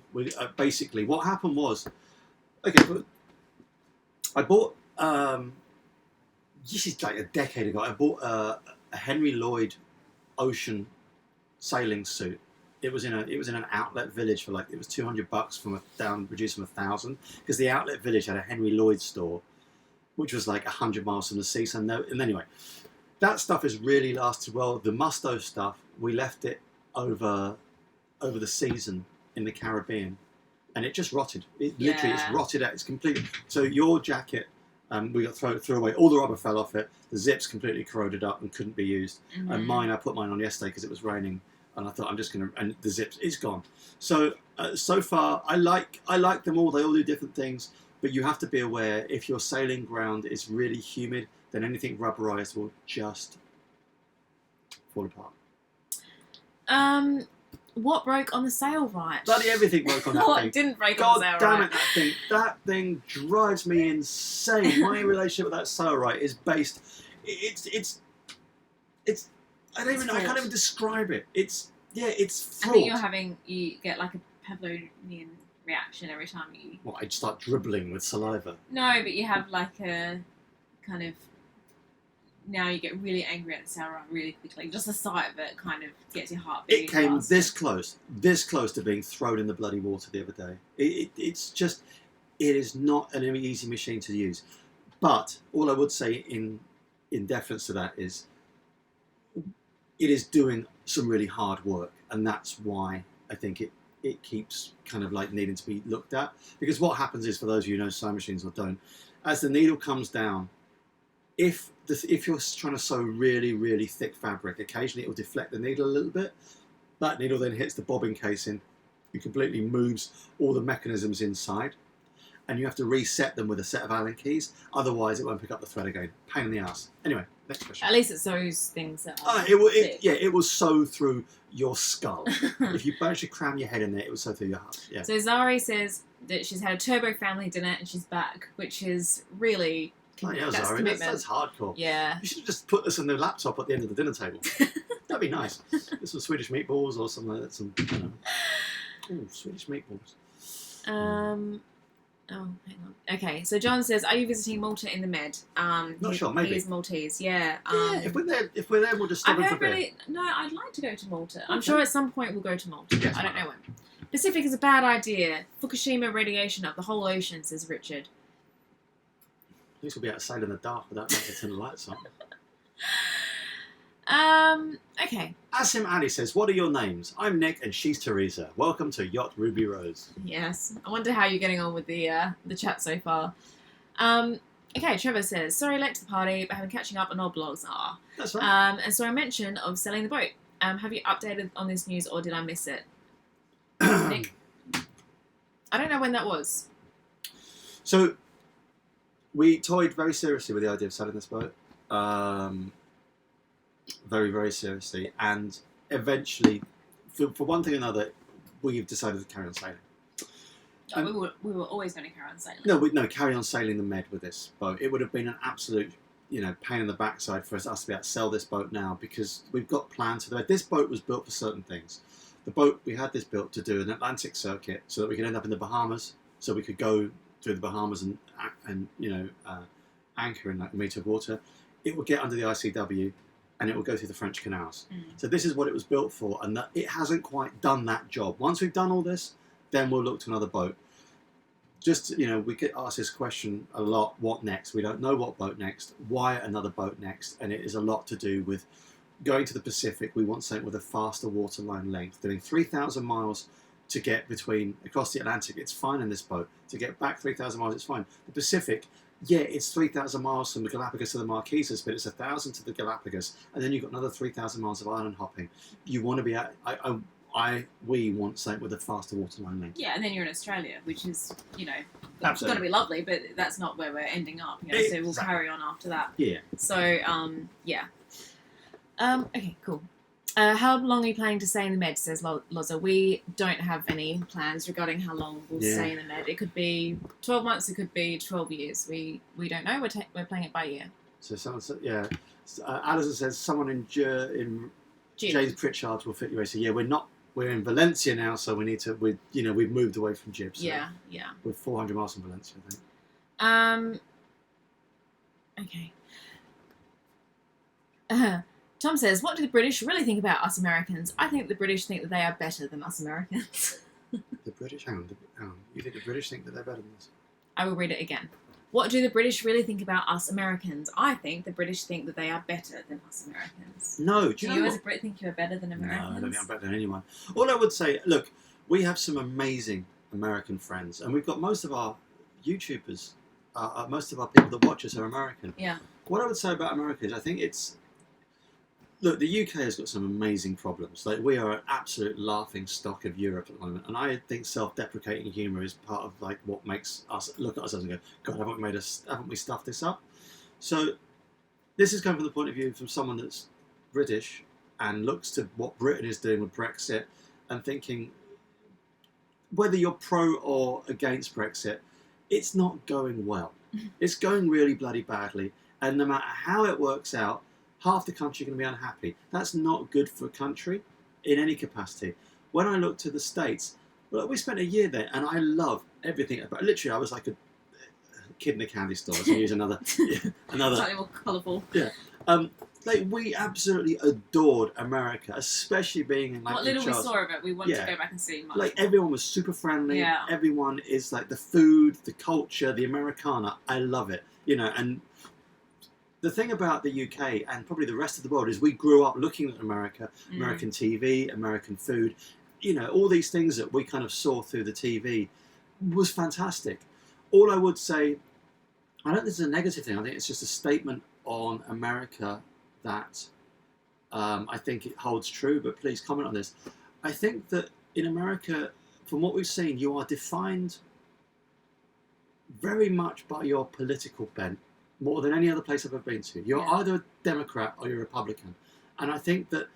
Basically, what happened was... Okay, but I bought... this is like a decade ago. I bought a Henry Lloyd ocean sailing suit. It was in an outlet village for it was $200 reduced from $1,000 because the outlet village had a Henry Lloyd store, which was like 100 miles from the sea. So and anyway, that stuff has really lasted well. The Musto stuff, we left it over the season in the Caribbean, and it just rotted. Literally, it's rotted out. It's completely. So your jacket, we got threw away. All the rubber fell off it. The zips completely corroded up and couldn't be used. Mm-hmm. And I put mine on yesterday because it was raining. And I thought I'm just going to, and the zips, it's gone. So so far, I like them all. They all do different things, but you have to be aware if your sailing ground is really humid, then anything rubberized will just fall apart. What broke on the sail right? Bloody everything broke on that thing. What didn't break on the sail right? God damn it, that thing drives me insane. My relationship with that sail right is based. It's. I can't even describe it. It's fraught. I think you get like a Pavlovian reaction every time you... What, I'd start dribbling with saliva? No, but you have like a kind of... Now you get really angry at the sail right really quickly. Just the sight of it kind of gets your heart beating. It came fast. this close to being thrown in the bloody water the other day. It's just... It is not an easy machine to use. But all I would say in deference to that is... It is doing some really hard work, and that's why I think it keeps kind of like needing to be looked at. Because what happens is, for those of you who know sewing machines or don't, as the needle comes down, if you're trying to sew really, really thick fabric, occasionally it will deflect the needle a little bit. That needle then hits the bobbin casing, it completely moves all the mechanisms inside, and you have to reset them with a set of Allen keys, otherwise it won't pick up the thread again. Pain in the ass. Anyway, Next question. At least it's those things that are thick. It will sew through your skull. If you manage to cram your head in there, it will sew through your heart. Yeah. So Zari says that she's had a turbo family dinner and she's back, which is really Zari, commitment. that's hardcore. Yeah. You should have just put this on the laptop at the end of the dinner table. That'd be nice. There's some Swedish meatballs or something like that. Swedish meatballs. Oh, hang on. Okay, so John says, "Are you visiting Malta in the Med?" Not sure. Maybe he is Maltese. Yeah. If we're there, we'll just stop in for a bit. No, I'd like to go to Malta. I'm Okay. sure at some point we'll go to Malta. Yes, I don't know when. Pacific is a bad idea. Fukushima radiation up the whole ocean, says Richard. At least we'll be able to sail in the dark without having to turn the lights on. Okay. Asim Ali says, "What are your names? I'm Nick and she's Teresa. Welcome to Yacht Ruby Rose." Yes. I wonder how you're getting on with the chat so far. Okay, Trevor says, "Sorry, late to the party, but have been catching up on old blogs." That's right. And so I mentioned of selling the boat. Have you updated on this news or did I miss it? Nick? I don't know when that was. So, we toyed very seriously with the idea of selling this boat. Very, very seriously. And eventually, for one thing or another, we've decided to carry on sailing. We were always going to carry on sailing. No, carry on sailing the Med with this boat. It would have been an absolute, pain in the backside for us to be able to sell this boat now because we've got plans for the Med. This boat was built for certain things. The boat, we had this built to do an Atlantic circuit so that we could end up in the Bahamas, so we could go through the Bahamas and anchor in like a metre of water. It would get under the ICW and it will go through the French canals. So this is what it was built for, and that it hasn't quite done that job. Once we've done all this, then we'll look to another boat. Just, we get asked this question a lot, what next? We don't know what boat next. Why another boat next? And it is a lot to do with going to the Pacific. We want something with a faster waterline length. Doing 3,000 miles to get across the Atlantic, it's fine in this boat. To get back 3,000 miles, it's fine. The Pacific, yeah, it's 3,000 miles from the Galapagos to the Marquesas, but it's 1,000 to the Galapagos, and then you've got another 3,000 miles of island hopping. You want to be we want something with a faster waterline length. Yeah, and then you're in Australia, which is, it's Absolutely. going to be lovely, but that's not where we're ending up. So we'll carry on after that. Yeah. So, yeah. Okay, cool. How long are you planning to stay in the Med, says Loza. We don't have any plans regarding how long we'll stay in the Med. It could be 12 months, it could be 12 years. We don't know. We're playing it by ear. So someone said, Alison says, someone in James Pritchard's will fit you. So yeah, we're in Valencia now, so we need to, we've moved away from Jib. So yeah. We're 400 miles from Valencia, I think. Okay. Tom says, "What do the British really think about us Americans? I think the British think that they are better than us Americans." The British? Hang on. You think the British think that they're better than us? I will read it again. "What do the British really think about us Americans? I think the British think that they are better than us Americans." No. Do you as a Brit think you're better than Americans? No, I don't think I'm better than anyone. All I would say, look, we have some amazing American friends, and we've got most of our YouTubers, most of our people that watch us are American. Yeah. What I would say about America is I think look, the UK has got some amazing problems. Like, we are an absolute laughing stock of Europe at the moment, and I think self-deprecating humour is part of like what makes us look at ourselves and go, "God, haven't we stuffed this up?" So, this is coming from the point of view from someone that's British and looks to what Britain is doing with Brexit and thinking, whether you're pro or against Brexit, it's not going well. It's going really bloody badly, and no matter how it works out, half the country are going to be unhappy. That's not good for a country in any capacity. When I look to the States, well, we spent a year there, and I love everything about. Literally, I was like a kid in a candy store. So use another. Slightly more colourful. Yeah. We absolutely adored America, especially being in like. What little we saw of it, we wanted to go back and see much. Like, everyone was super friendly. Yeah. Everyone is like the food, the culture, the Americana. I love it. And. The thing about the UK and probably the rest of the world is we grew up looking at America, American TV, American food, all these things that we kind of saw through the TV was fantastic. All I would say, I don't think it's a negative thing. I think it's just a statement on America that I think it holds true, but please comment on this. I think that in America, from what we've seen, you are defined very much by your political bent. more than any other place I've ever been to. You're Yeah. either a Democrat or you're a Republican, and I think that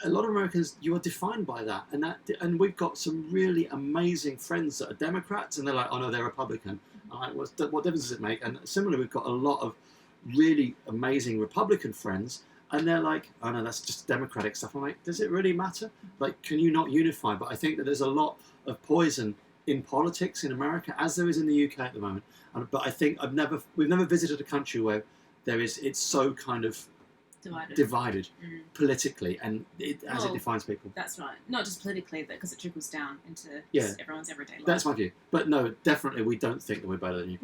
a lot of Americans, you are defined by that, and we've got some really amazing friends that are Democrats, and they're like, oh no, they're Republican. I'm like, what difference does it make? And similarly, we've got a lot of really amazing Republican friends, and they're like, oh no, that's just Democratic stuff. I'm like, does it really matter? Like, can you not unify? But I think that there's a lot of poison in politics in America, as there is in the UK at the moment. But I think we've never visited a country where it's so kind of divided politically, and it defines people. That's right. Not just politically, but because it trickles down into everyone's everyday life. That's my view. But no, definitely, we don't think that we're better than you.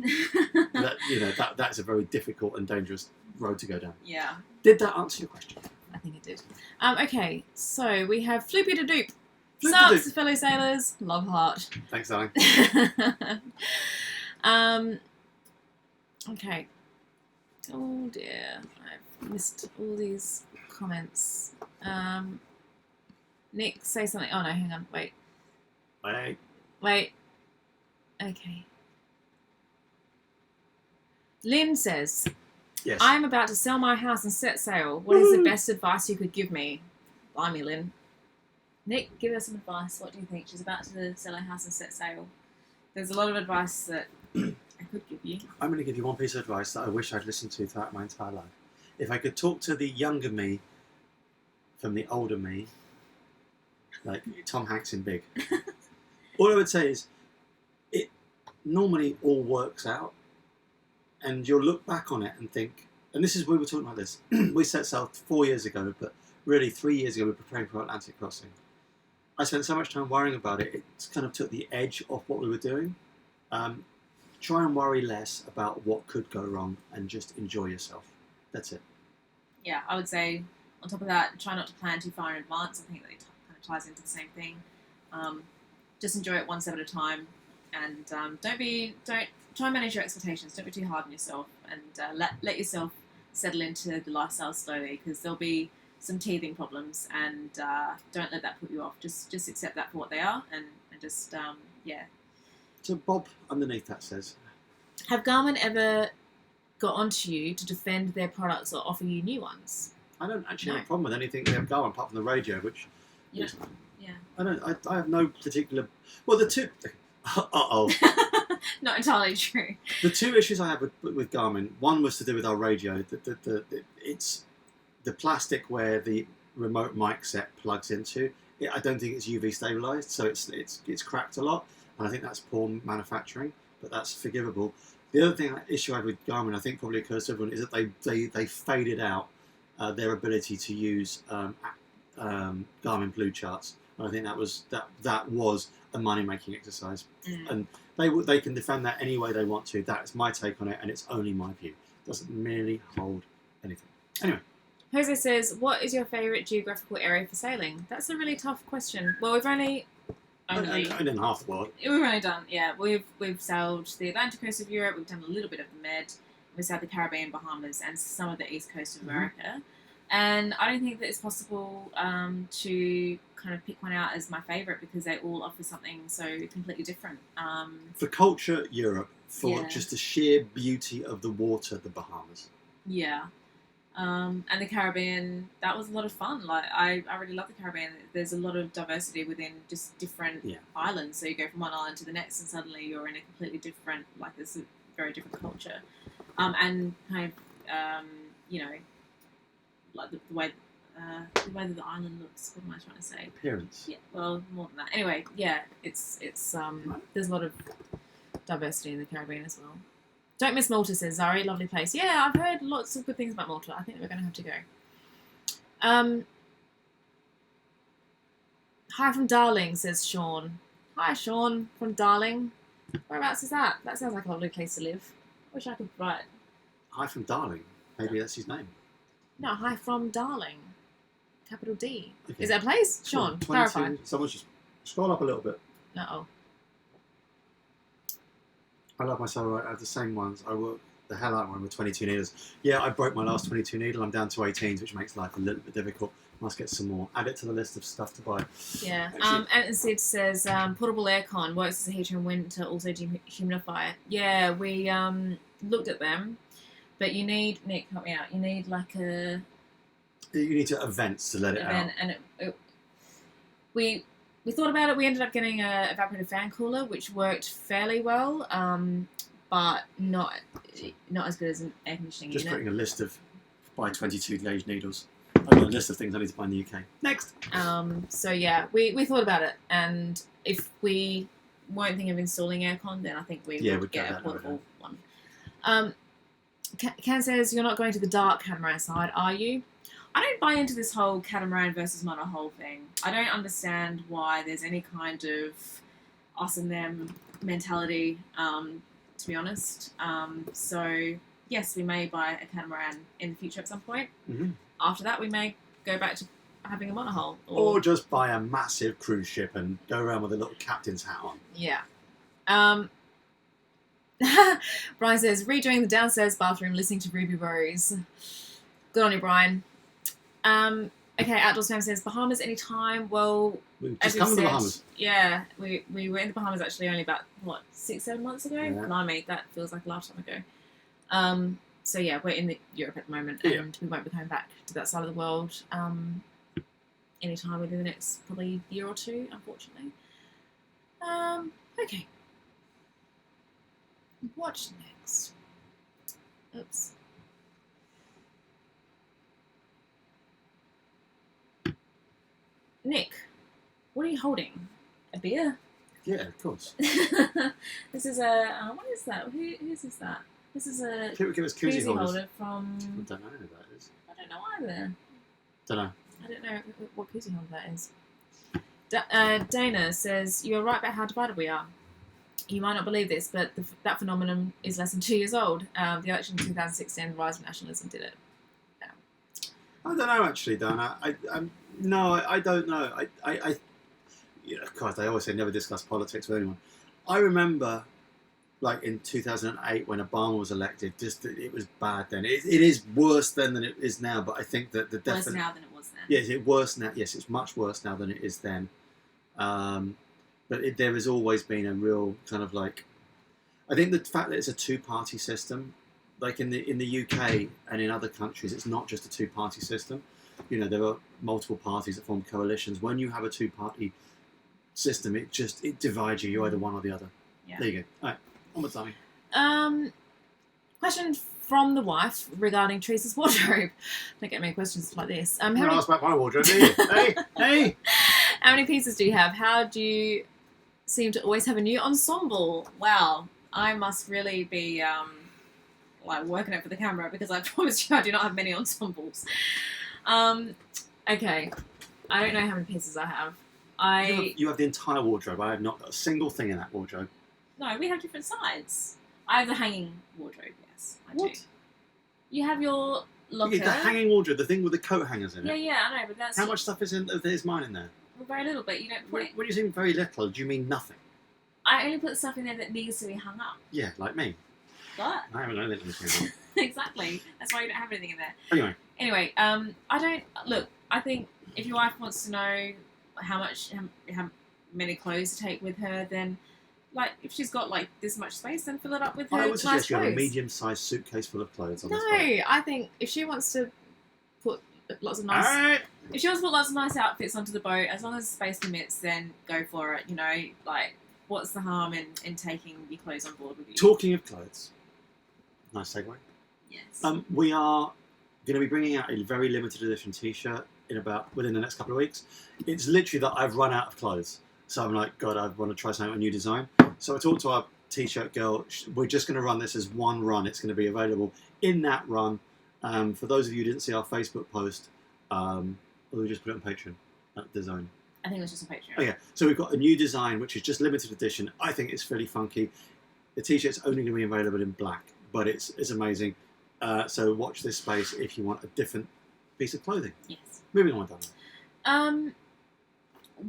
That's a very difficult and dangerous road to go down. Yeah. Did that answer your question? I think it did. Okay, so we have Floopy to Doop. Sucks, fellow sailors. Love heart. Thanks, darling. Okay. Oh dear, I've missed all these comments. Nick, say something. Oh no, hang on. Wait. Okay. Lynn says, yes. I'm about to sell my house and set sail. What is the best advice you could give me? Blimey, Lynn. Nick, give us some advice. What do you think? She's about to sell her house and set sail. There's a lot of advice that I could give you. I'm going to give you one piece of advice that I wish I'd listened to throughout my entire life. If I could talk to the younger me from the older me, like Tom Hanks in Big, all I would say is it normally all works out, and you'll look back on it and think, and this is, we were talking about this, we set sail 4 years ago, but really 3 years ago we were preparing for Atlantic crossing. I spent so much time worrying about it, it kind of took the edge off what we were doing. Try and worry less about what could go wrong and just enjoy yourself. That's it. Yeah, I would say on top of that, try not to plan too far in advance. I think that kind of ties into the same thing. Just enjoy it one step at a time, and don't try and manage your expectations. Don't be too hard on yourself, and let yourself settle into the lifestyle slowly, because there'll be some teething problems, and don't let that put you off. Just accept that for what they are, and just yeah. So Bob underneath that says, have Garmin ever got onto you to defend their products or offer you new ones? I don't actually have a problem with anything they have going apart from the radio, which yeah. I have no particular. Well, the two. Not entirely true. The two issues I have with Garmin. One was to do with our radio. It's the plastic where the remote mic set plugs into. I don't think it's UV stabilized, so it's cracked a lot, and I think that's poor manufacturing, but that's forgivable. The other issue I have with Garmin, I think probably occurs to everyone, is that they faded out their ability to use Garmin Blue charts. And I think that was a money-making exercise, and they can defend that any way they want to. That's my take on it, and it's only my view. It doesn't merely hold anything. Anyway. Jose says, what is your favourite geographical area for sailing? That's a really tough question. Well, we've only in half the world. We've only done, we've sailed the Atlantic coast of Europe, we've done a little bit of the Med, we've sailed the Caribbean, Bahamas, and some of the east coast of America. And I don't think that it's possible to kind of pick one out as my favourite, because they all offer something so completely different. For culture, Europe. For just the sheer beauty of the water, the Bahamas. Yeah. And the Caribbean, that was a lot of fun. Like I really love the Caribbean. There's a lot of diversity within just different islands. So you go from one island to the next, and suddenly you're in a completely different, like this very different culture. And kind of, like the way that the island looks. What am I trying to say? Appearance. Yeah. Well, more than that. Anyway, yeah. It's there's a lot of diversity in the Caribbean as well. Don't miss Malta, says Zari. Lovely place. Yeah, I've heard lots of good things about Malta. I think we're going to have to go. Hi from Darling, says Sean. Hi, Sean from Darling. Whereabouts is that? That sounds like a lovely place to live. Wish I could write. Hi from Darling. Maybe that's his name. No, hi from Darling. Capital D. Okay. Is that a place? Sean, 22, clarify. Someone just scroll up a little bit. Uh-oh. I love myself. I have the same ones. I work the hell out when we're 22 needles. Yeah, I broke my last 22 needle. I'm down to 18s, which makes life a little bit difficult. Must get some more. Add it to the list of stuff to buy. Yeah. And Sid says portable aircon works as a heater in winter, also dehumidifier. Yeah, we looked at them. But you need, Nick, help me out. You need like a You need to events to let it out. and we thought about it. We ended up getting a evaporative fan cooler, which worked fairly well, but not as good as an air conditioning Just unit. putting a list of buy 22 gauge needles. I've got a list of things I need to buy in the UK. Next. So yeah, we thought about it, and if we weren't thinking of installing aircon, then I think we'd get a portable one. Ken says, you're not going to the dark catamaran side, are you? I don't buy into this whole catamaran versus monohull thing. I don't understand why there's any kind of us and them mentality, to be honest. So, yes, we may buy a catamaran in the future at some point. Mm-hmm. After that, we may go back to having a monohull. Or just buy a massive cruise ship and go around with a little captain's hat on. Yeah. Brian says, redoing the downstairs bathroom, listening to Ruby Rose. Good on you, Brian. Okay, Outdoors Fam says, Bahamas anytime. Well, We've just come to the Bahamas. Yeah, we were in the Bahamas actually only about, 6-7 months ago? Yeah. Blimey, that feels like a lifetime ago. So yeah, we're in Europe at the moment, and we won't be coming back to that side of the world anytime within the next probably year or two, unfortunately. Okay. What next? Oops. Nick, what are you holding? A beer? Yeah, of course. This is a... what is that? Whose is that? This is a Give us koozie holders. from... I don't know who that is. I don't know either. Don't know. I don't know what koozie holder that is. Dana says, you are right about how divided we are. You might not believe this, but that phenomenon is less than 2 years old. The election in 2016, the rise of nationalism did it. Yeah. I don't know, actually, Dana. I don't know. I always say never discuss politics with anyone. I remember, like in 2008 when Obama was elected, just that it was bad then. It is worse then than it is now, but I think that the worse now than it was then. Yes, it's worse now. Yes, it's much worse now than it is then. But there has always been a real kind of like, I think the fact that it's a two-party system, like in the UK and in other countries, it's not just a two-party system. You know, there are multiple parties that form coalitions. When you have a two-party system, it divides you. You're either one or the other. Yeah. There you go. All right, on with Tommy. Question from the wife regarding Teresa's wardrobe. Don't get many questions like this. You don't ask about my wardrobe, do you? Hey! How many pieces do you have? How do you seem to always have a new ensemble? Wow, I must really be working it for the camera, because I promise you I do not have many ensembles. Okay, I don't know how many pieces I have. You have the entire wardrobe. I have not got a single thing in that wardrobe. No, we have different sides. I have the hanging wardrobe, yes. I What? do. You have your locker. Yeah, the hanging wardrobe, the thing with the coat hangers in it. Yeah, I know, but that's... How much stuff is mine in there? Well, very little, but you don't put it... When you say very little, do you mean nothing? I only put stuff in there that needs to be hung up. Yeah, like me. What? I haven't got anything to hang up. Exactly. That's why you don't have anything in there. Anyway, I don't... Look, I think if your wife wants to know how many clothes to take with her, then... Like, if she's got, like, this much space, then fill it up with her I would nice suggest you have a clothes. medium-sized suitcase full of clothes on No, this boat. I think if she wants to put lots of nice... Alright! If she wants to put lots of nice outfits onto the boat, as long as space permits, then go for it, you know? Like, what's the harm in taking your clothes on board with you? Talking of clothes. Nice segue. Yes. We are going to be bringing out a very limited edition t-shirt within the next couple of weeks. It's literally that I've run out of clothes. So I'm like, God, I want to try something, a new design. So I talked to our t-shirt girl. We're just going to run this as one run. It's going to be available in that run. For those of you who didn't see our Facebook post, we'll just put it on Patreon, that design. I think it was just a Patreon. Oh yeah, so we've got a new design, which is just limited edition. I think it's fairly funky. The t-shirt's only going to be available in black, but it's amazing. So watch this space if you want a different piece of clothing. Yes. Moving on, Donna.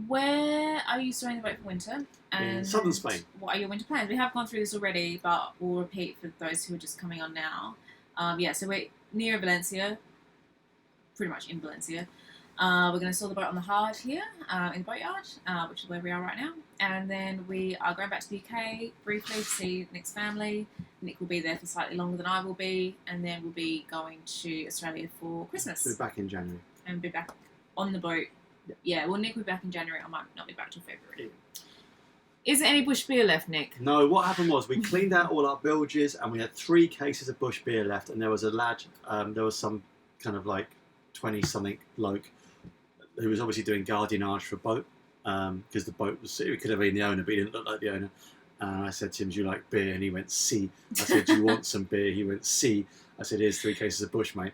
Where are you storing the boat for winter? And in southern Spain. What are your winter plans? We have gone through this already, but we'll repeat for those who are just coming on now. So we're near Valencia, pretty much in Valencia. We're going to store the boat on the hard here in the boatyard, which is where we are right now. And then we are going back to the UK briefly to see Nick's family. Nick will be there for slightly longer than I will be. And then we'll be going to Australia for Christmas. So back in January. And be back on the boat. Yeah, well, Nick will be back in January. I might not be back till February. Yeah. Is there any bush beer left, Nick? No, what happened was we cleaned out all our bilges and we had 3 cases of bush beer left. And there was a lad, there was some kind of like 20-something bloke who was obviously doing guardianage for a boat because the boat was, it could have been the owner, but he didn't look like the owner. And I said to him, do you like beer? And he went, "Si." I said, do you want some beer? He went, "Si." I said, here's 3 cases of bush, mate.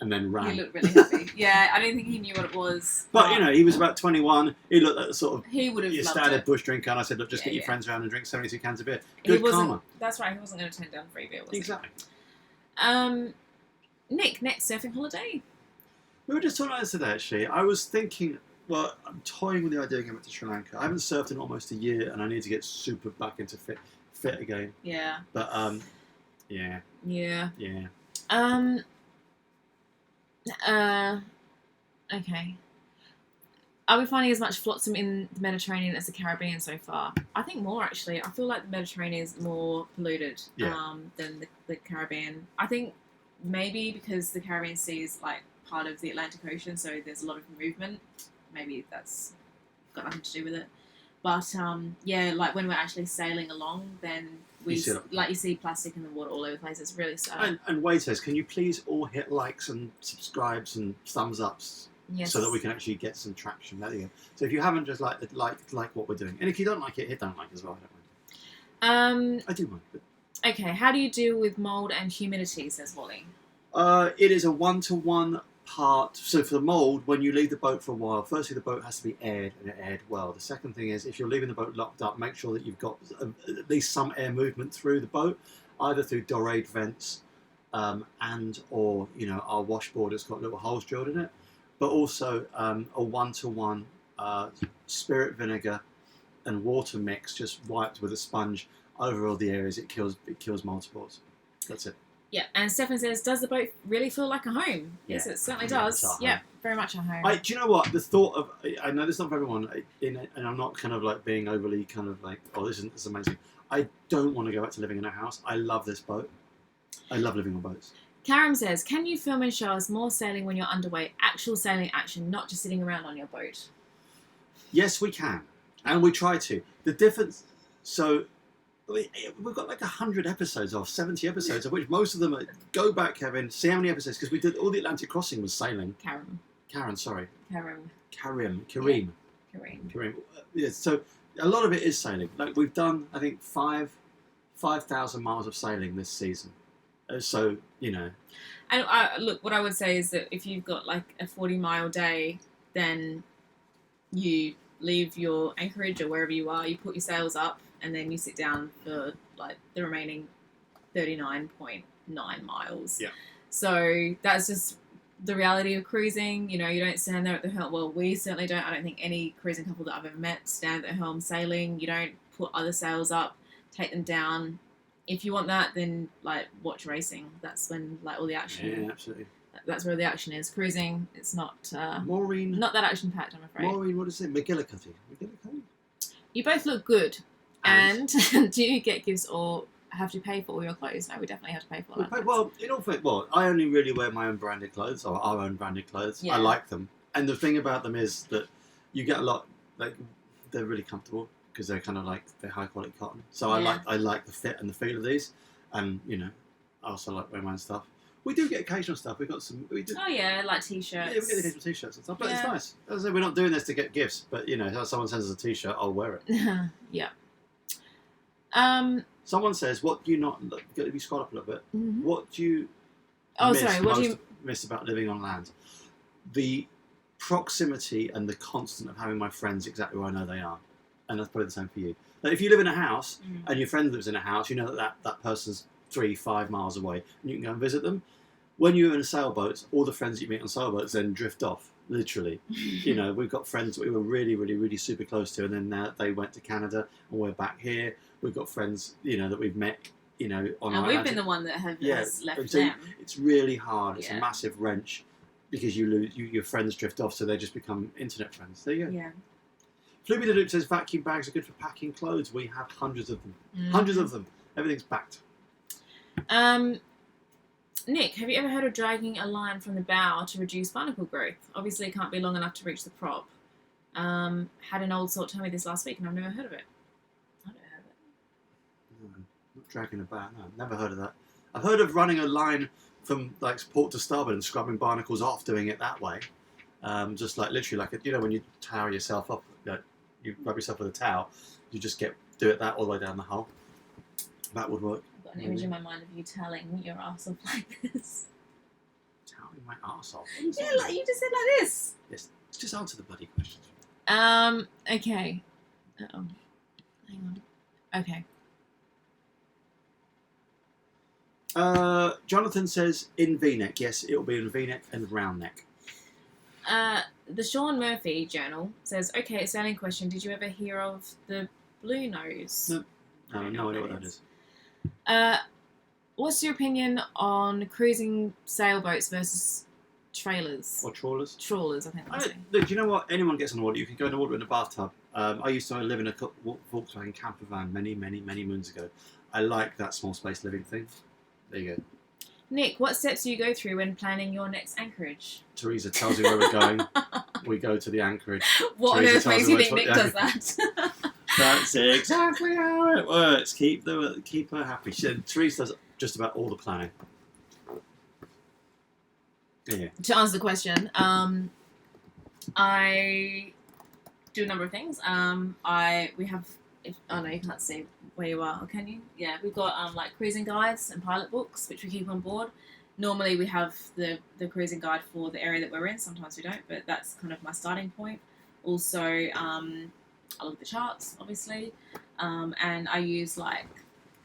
And then ran. He looked really happy. Yeah, I don't think he knew what it was. But, you know, he was about 21. He looked like the sort of he would have your loved standard it. bush drinker. And I said, look, just get your friends around and drink 72 cans of beer. He Good wasn't, karma. that's right, he wasn't going to turn down free beer, was Exactly. he? Nick, next surfing holiday? We were just talking about this today, actually. I was thinking, well, I'm toying with the idea of going back to Sri Lanka. I haven't surfed in almost a year, and I need to get super back into fit again. Yeah. But yeah. Yeah. Yeah. Okay. Are we finding as much flotsam in the Mediterranean as the Caribbean so far? I think more, actually. I feel like the Mediterranean is more polluted than the Caribbean. I think maybe because the Caribbean Sea is like part of the Atlantic Ocean, so there's a lot of movement. Maybe that's got nothing to do with it. But yeah, like when we're actually sailing along, then you see plastic in the water all over the place. It's really sad. And waiters, can you please all hit likes and subscribes and thumbs ups? Yes. So that we can actually get some traction. There you go. So if you haven't just like what we're doing, and if you don't like it, hit don't like as well. I don't mind. I do mind. But... Okay, how do you deal with mould and humidity? Says Wally. It is a 1-to-1 part. So for the mould, when you leave the boat for a while, firstly the boat has to be aired and aired well. The second thing is if you're leaving the boat locked up, make sure that you've got at least some air movement through the boat, either through dorade vents and or our washboard has got little holes drilled in it. But also a 1-to-1 spirit vinegar and water mix just wiped with a sponge over all the areas. It kills mold spores. That's it. Yeah, and Stefan says, does the boat really feel like a home? Yes, it certainly does. Yeah, very much a home. Do you know what? The thought of, I know this is not for everyone, and I'm not kind of like being overly kind of like, oh, this is amazing. I don't want to go back to living in a house. I love this boat. I love living on boats. Karam says, can you film and show us more sailing when you're underway? Actual sailing action, not just sitting around on your boat. Yes, we can. And we try to. The difference... So, we've got like 100 episodes or 70 episodes, of which most of them are... Go back, Kevin. See how many episodes... Because we did... All the Atlantic Crossing was sailing. Karim, sorry. Karim. Yeah, so, a lot of it is sailing. Like, we've done, I think, 5,000 miles of sailing this season. So, And look, what I would say is that if you've got like a 40-mile day, then you leave your Anchorage or wherever you are, you put your sails up, and then you sit down for like the remaining 39.9 miles. Yeah. So that's just the reality of cruising. You don't stand there at the helm. Well, we certainly don't. I don't think any cruising couple that I've ever met stand at the helm sailing. You don't put other sails up, take them down. If you want that, then like watch racing. That's when like all the action. Yeah, absolutely. That's where the action is. Cruising, it's not. Maureen. Not that action packed, I'm afraid. Maureen, what is it? McGillicuddy. You both look good. And do you get gifts or have to pay for all your clothes? No, we definitely have to pay for all that. Well, in all fact, I only really wear my own branded clothes or our own branded clothes. Yeah. I like them, and the thing about them is that you get a lot. Like they're really comfortable. Because they're kind of like they're high quality cotton, so I like the fit and the feel of these, and I also like wearing my own stuff. We do get occasional stuff. We got some. We do. Oh yeah, like t-shirts. Yeah, we get occasional t-shirts and stuff, but it's nice. As I say, we're not doing this to get gifts, but if someone sends us a t-shirt, I'll wear it. Yeah. Someone says, "What do you not?" If you scroll up a little bit, what do you? What do you miss about living on land? The proximity and the constant of having my friends exactly where I know they are. And that's probably the same for you. Like if you live in a house and your friend lives in a house, you know that person's 3-5 miles away and you can go and visit them. When you're in a sailboat, all the friends you meet on sailboats then drift off, literally. We've got friends that we were really, really, really super close to, and then now they went to Canada and we're back here. We've got friends, that we've met, on our we've been the one that has left them. It's really hard. It's a massive wrench. because you lose your friends drift off, so they just become internet friends. There you go. Yeah. Fluby the Loop says vacuum bags are good for packing clothes. We have hundreds of them. Hundreds of them. Everything's packed. Nick, have you ever heard of dragging a line from the bow to reduce barnacle growth? Obviously, it can't be long enough to reach the prop. Had an old sort tell me this last week, and I've never heard of it. I don't have it. No, not dragging a bow. No, never heard of that. I've heard of running a line from like port to starboard and scrubbing barnacles off, doing it that way. Just like literally like when you towel yourself up, you rub yourself with a towel, you just do it that all the way down the hull. That would work. I've got an image in my mind of you telling your arse off like this. Toweling my arse off? Yeah, like you just said like this. Yes, just answer the bloody questions. Okay. Uh-oh. Hang on. Okay. Jonathan says in V-neck. Yes, it'll be in V-neck and round neck. The Sean Murphy journal says, okay, sailing question. Did you ever hear of the Blue Nose? No. No idea what that is. What's your opinion on cruising sailboats versus trailers? Or trawlers? Trawlers, I think that's it. Look, do you know what? Anyone gets on the water. You can go in the water in a bathtub. I used to live in a Volkswagen camper van many moons ago. I like that small space living thing. There you go. Nick, what steps do you go through when planning your next Anchorage? Teresa tells me where we're going. We go to the Anchorage. What on earth makes you think Nick does that? That's exactly how it works. Keep her happy. Teresa does just about all the planning. Yeah. To answer the question, I do a number of things. We have. Oh no, you can't see where you are. Or can you? Yeah, we've got like cruising guides and pilot books, which we keep on board. Normally, we have the cruising guide for the area that we're in. Sometimes we don't, but that's kind of my starting point. Also, I look at the charts, obviously, and I use like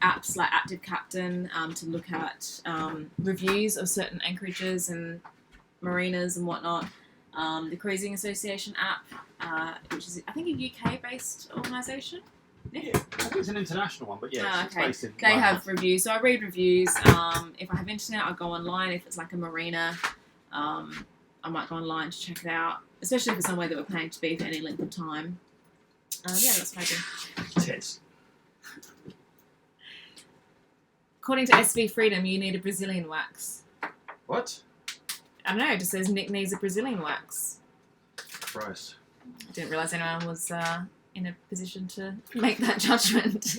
apps like Active Captain to look at reviews of certain anchorages and marinas and whatnot. The Cruising Association app, which is I think a UK-based organisation. Yeah, I think it's an international one, but yeah, it's based in. They have reviews, so I read reviews. If I have internet, I'll go online. If it's like a marina, I might go online to check it out, especially if it's somewhere that we're planning to be for any length of time. Yeah, that's what I do. Tits. According to SV Freedom, you need a Brazilian wax. What? I don't know, it just says Nick needs a Brazilian wax. Christ. I didn't realise anyone was in a position to make that judgment.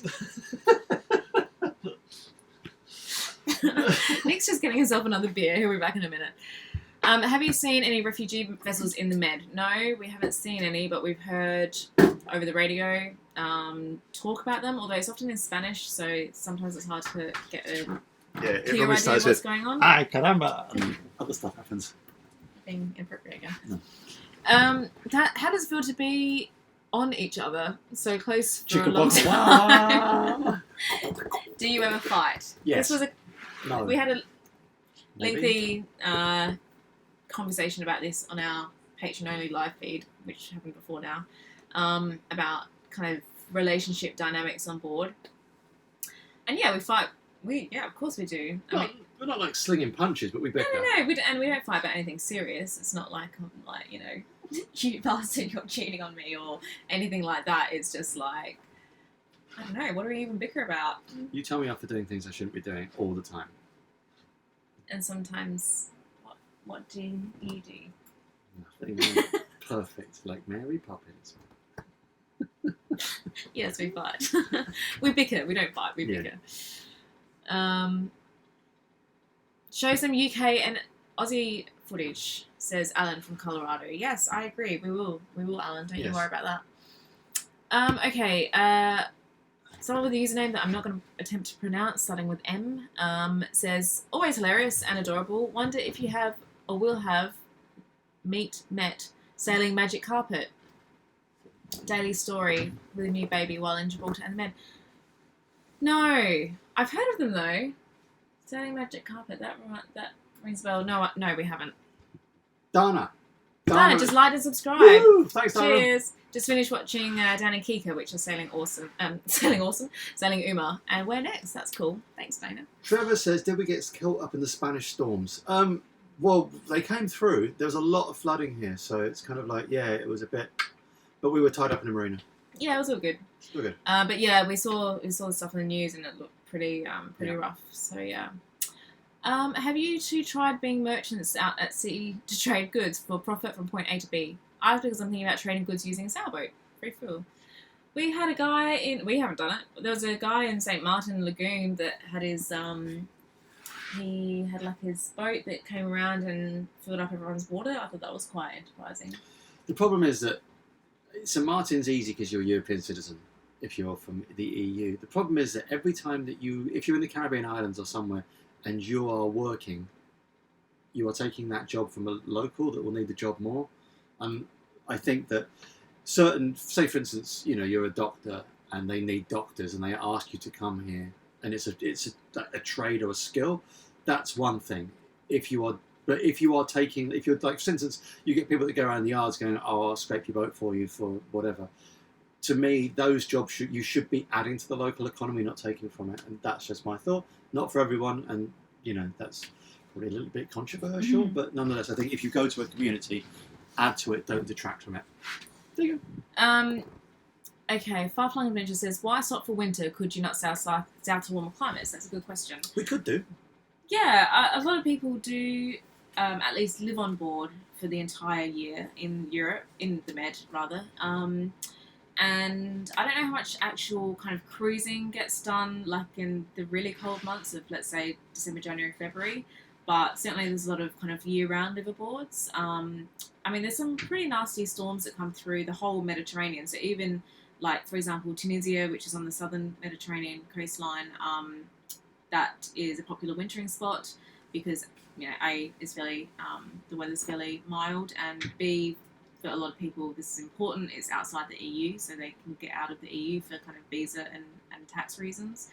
Nick's just getting himself another beer. He'll be back in a minute. Have you seen any refugee vessels in the Med? No, we haven't seen any, but we've heard over the radio talk about them, although it's often in Spanish, so sometimes it's hard to get a clear idea of what's going on. Ay, caramba! And other stuff happens. Being inappropriate again. No. How does it feel to be on each other so close for Chicken a long box. time? Do you ever fight? Yes. We had a Maybe. lengthy conversation about this on our Patreon-only live feed, which happened before now, about kind of relationship dynamics on board. And yeah, we fight. Of course we do. We're not like slinging punches, but we bicker. No, we don't fight about anything serious. It's not like you bastard, you're cheating on me or anything like that. It's just like, I don't know, what do we even bicker about? You tell me off for doing things I shouldn't be doing all the time. And sometimes, what do you do? Nothing. Perfect, like Mary Poppins. Yes, we fight. We bicker. We don't fight. We bicker. Show some UK and Aussie footage, says Alan from Colorado. Yes, I agree. We will, Alan. Don't you worry about that. Okay. Someone with a username that I'm not going to attempt to pronounce, starting with M, says, always hilarious and adorable. Wonder if you have or will have met sailing magic carpet. Daily story with a new baby while in Gibraltar and the Med. No, I've heard of them though. Sailing magic carpet. That rings a bell. No, we haven't. Dana, just like and subscribe. Woo! Thanks, Dana. Cheers. Just finished watching Dan and Kika, which are sailing Uma, and we're next. That's cool. Thanks, Dana. Trevor says, did we get caught up in the Spanish storms? Well, they came through. There was a lot of flooding here, so it's kind of like, yeah, it was a bit. But we were tied up in the marina. Yeah, it was all good. Still good. But yeah, we saw the stuff in the news, and it looked pretty Yeah. rough. So yeah. Have you two tried being merchants out at sea to trade goods for profit from point A to B? I asked because I'm thinking about trading goods using a sailboat. Very cool. We had a guy in. We haven't done it. There was a guy in St. Martin Lagoon that had his. He had like his boat that came around and filled up everyone's water. I thought that was quite enterprising. The problem is that St. Martin's easy because you're a European citizen if you're from the EU. The problem is that every time that if you're in the Caribbean islands or somewhere and you are working, you are taking that job from a local that will need the job more. And I think that say for instance, you're a doctor and they need doctors and they ask you to come here and it's a trade or a skill, that's one thing. But if you're like, for instance, you get people that go around the yards going, oh, I'll scrape your boat for you for whatever. To me, those jobs you should be adding to the local economy, not taking from it. And that's just my thought. Not for everyone, and that's probably a little bit controversial, but nonetheless, I think if you go to a community, add to it, don't detract from it. There you go. Okay, Far-Flung Adventure says, why stop for winter? Could you not sail south to warmer climates? That's a good question. We could do. Yeah, a lot of people do at least live on board for the entire year in Europe, in the Med, rather. And I don't know how much actual kind of cruising gets done, like in the really cold months of, let's say, December, January, February. But certainly there's a lot of kind of year-round liveaboards. I mean, there's some pretty nasty storms that come through the whole Mediterranean. So even, like, for example, Tunisia, which is on the southern Mediterranean coastline, that is a popular wintering spot because, A, is fairly, the weather's fairly mild, and B, for a lot of people, this is important. It's outside the EU, so they can get out of the EU for kind of visa and tax reasons.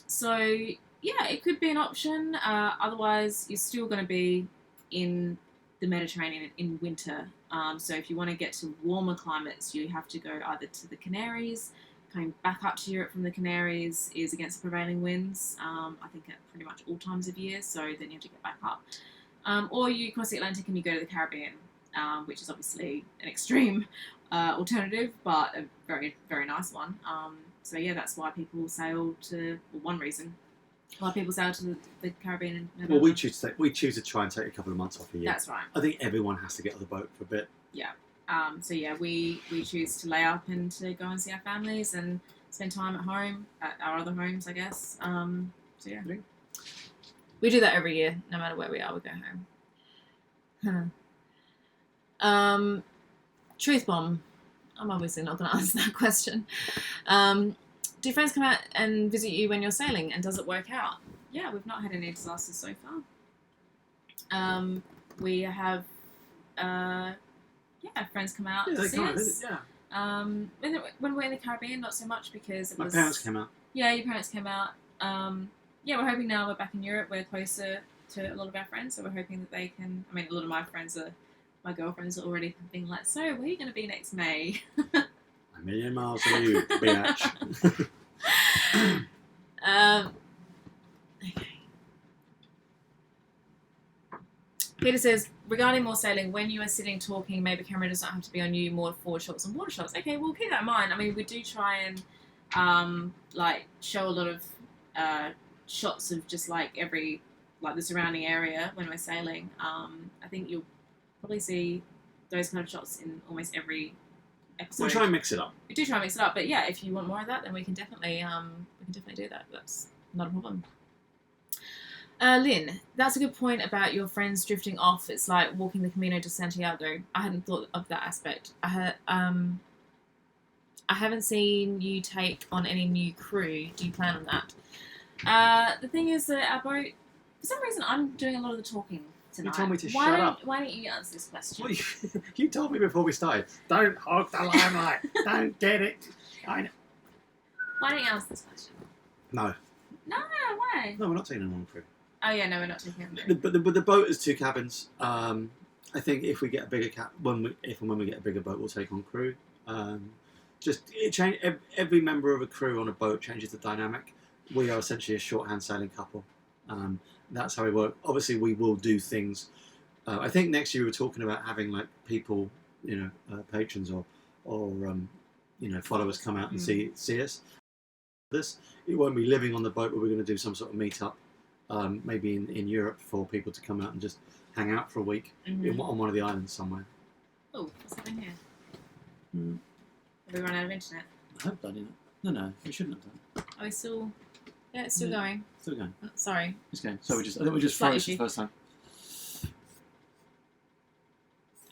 So, yeah, it could be an option. Otherwise, you're still going to be in the Mediterranean in winter. So if you want to get to warmer climates, you have to go either to the Canaries. Coming back up to Europe from the Canaries is against the prevailing winds, I think at pretty much all times of year, so then you have to get back up. Or you cross the Atlantic and you go to the Caribbean, which is obviously an extreme alternative, but a very, very nice one. So yeah, that's why people sail one reason why people sail to the Caribbean in November. Well, we choose to try and take a couple of months off a year. That's right. I think everyone has to get on the boat for a bit. Yeah. So yeah, we choose to lay up and to go and see our families and spend time at home, at our other homes, I guess. So yeah. We do that every year, no matter where we are, we go home. Truth bomb. I'm obviously not going to answer that question. Do friends come out and visit you when you're sailing, and does it work out? Yeah, we've not had any disasters so far. We have, friends come out to see us. Yeah. When we're in the Caribbean, not so much because My parents came out. Yeah, your parents came out. We're hoping now we're back in Europe, we're closer to a lot of our friends, so we're hoping that they can. I mean, a lot of my girlfriends are already being like, so where are you going to be next May? A million miles from you, bitch. Okay. Peter says, regarding more sailing, when you are sitting talking, maybe camera does not have to be on you, more forward shots and water shots. Okay, we'll keep that in mind. I mean, we do try and show a lot of shots of just like the surrounding area when we're sailing. I think you'll probably see those kind of shots in almost every episode. We'll try and mix it up. We do try and mix it up, but yeah, if you want more of that, then we can definitely do that. That's not a problem. Lynn, that's a good point about your friends drifting off. It's like walking the Camino de Santiago. I hadn't thought of that aspect. I haven't seen you take on any new crew. Do you plan on that? The thing is that our boat, for some reason, I'm doing a lot of the talking tonight. You told me to shut up. Why don't you answer this question? Well, you told me before we started, don't hog the limelight. Don't get it. I know. Why don't you answer this question? No. No, why? No, we're not taking anyone on crew. Oh yeah, no, we're not taking it. But the boat has 2 cabins. I think if we get a bigger when we get a bigger boat, we'll take on crew. Every member of a crew on a boat changes the dynamic. We are essentially a shorthand sailing couple, that's how we work. Obviously, we will do things. I think next year we were talking about having like people, patrons or followers come out and see us. It won't be living on the boat, but we're going to do some sort of meetup, maybe in Europe for people to come out and just hang out for a week on one of the islands somewhere. Oh, what's happening here? Have we run out of internet? I hope that didn't. No, we shouldn't have done. Are we still? Yeah, it's still going. Still going. Oh, sorry. It's going. So I think we just froze the first time.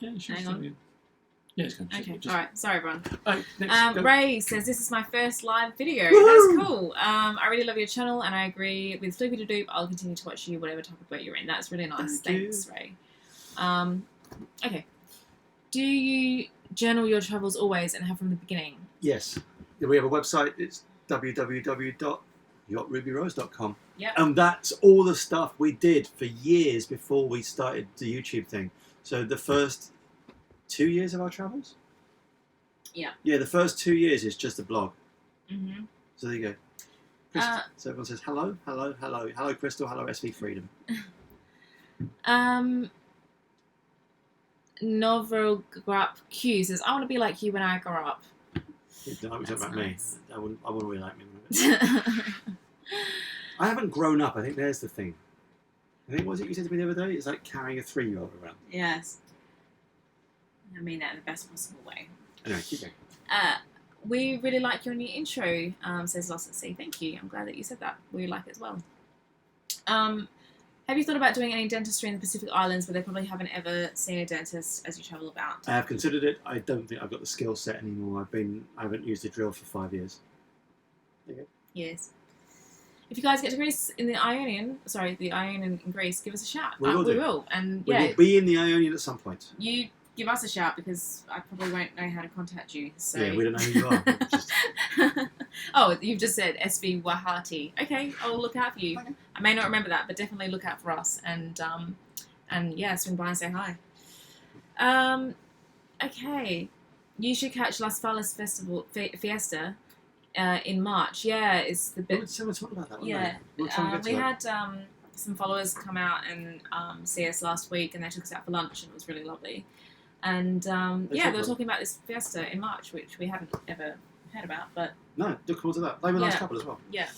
Yeah, it should Hang still on. be. Yeah, it's going. Okay, alright, sorry everyone. Next, Ray says, this is my first live video. Woo! That's cool. I really love your channel and I agree with Flippy to Doop. I'll continue to watch you whatever type of boat you're in. That's really nice. Thanks, Ray. Okay. Do you journal your travels always and have from the beginning? Yes. We have a website. It's www.yachtrubyRose.com. Yep. And that's all the stuff we did for years before we started the YouTube thing. So the first 2 years of our travels? Yeah. Yeah, the first 2 years is just a blog. Mm-hmm. So there you go. So everyone says, hello, hello, hello. Hello, Crystal. Hello, SV Freedom. Novel Grap Q says, I want to be like you when I grow up. Don't talk about nice. me. I wouldn't really like me. I haven't grown up. I think there's the thing. I think, what was it you said to me the other day? It's like carrying a 3-year-old around. Yes. I mean that in the best possible way. Anyway, keep going. We really like your new intro, says Lost at Sea. Thank you. I'm glad that you said that. We like it as well. Have you thought about doing any dentistry in the Pacific Islands where they probably haven't ever seen a dentist as you travel about? I have considered it. I don't think I've got the skill set anymore. I haven't used a drill for 5 years. There you go. Yes. If you guys get to Greece in the Ionian in Greece, give us a shout. We will. And we yeah, will be in the Ionian at some point. You give us a shout because I probably won't know how to contact you. So. Yeah, we don't know who you are. Oh, you've just said SV Wahati. Okay, I'll look out for you. Okay. I may not remember that, but definitely look out for us and yeah, swing by and say hi. Okay, you should catch Las Fallas Festival Fiesta in March. Yeah, it's the bit. Someone talked about that. Yeah, we had some followers come out and see us last week, and they took us out for lunch, and it was really lovely. And they were talking about this Fiesta in March, which we haven't ever heard about, but no, look forward to that. They were last couple as well. Yeah.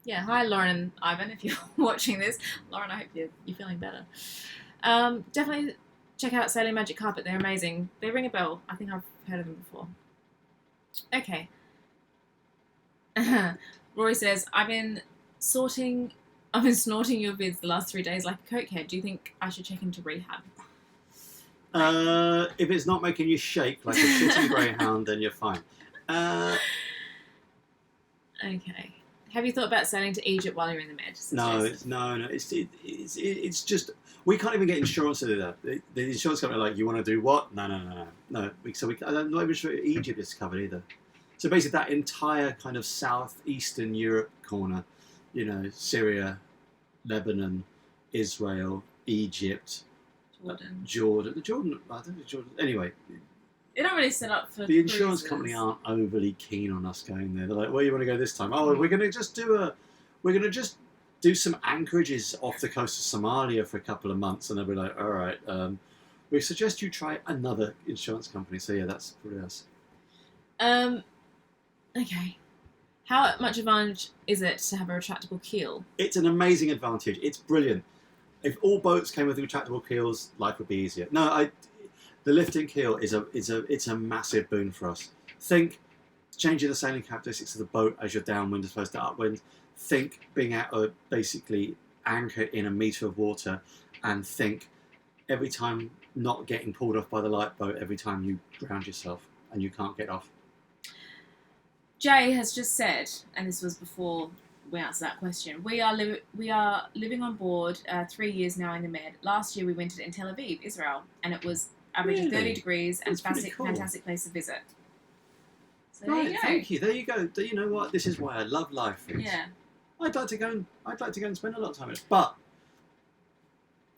Yeah. Hi, Lauren and Ivan, if you're watching this. Lauren, I hope you're feeling better. Definitely check out Sailing Magic Carpet. They're amazing. They ring a bell. I think I've heard of them before. Okay. Rory says, I've been snorting your vids the last 3 days like a cokehead. Do you think I should check into rehab? If it's not making you shake like a shitty greyhound, then you're fine. Okay. Have you thought about sailing to Egypt while you're in the Med? No. It's just we can't even get insurance to do that. The insurance company are like, you want to do what? No. I'm not even sure Egypt is covered either. So basically, that entire kind of southeastern Europe corner, Syria, Lebanon, Israel, Egypt, Jordan. I don't think Jordan. Anyway. They don't really set up for the insurance company aren't overly keen on us going there. They're like, "Where you want to go this time?" Oh, we're going to just do some anchorages off the coast of Somalia for a couple of months, and they'll be like, "All right, we suggest you try another insurance company." So yeah, that's probably us. Okay. How much advantage is it to have a retractable keel? It's an amazing advantage. It's brilliant. If all boats came with retractable keels, life would be easier. The lifting keel is a massive boon for us. Think changing the sailing characteristics of the boat as you're downwind as opposed to upwind. Think being able to basically anchor in a metre of water, and think every time not getting pulled off by the light boat every time you ground yourself and you can't get off. Jay has just said, and this was before we answered that question, we are living on board 3 years now in the Med. Last year we wintered in Tel Aviv, Israel, and it was averaging 30 degrees and fantastic place to visit. So there you go. Thank you. There you go. You know what? This is why I love life. Yeah. I'd like to go and spend a lot of time in it, but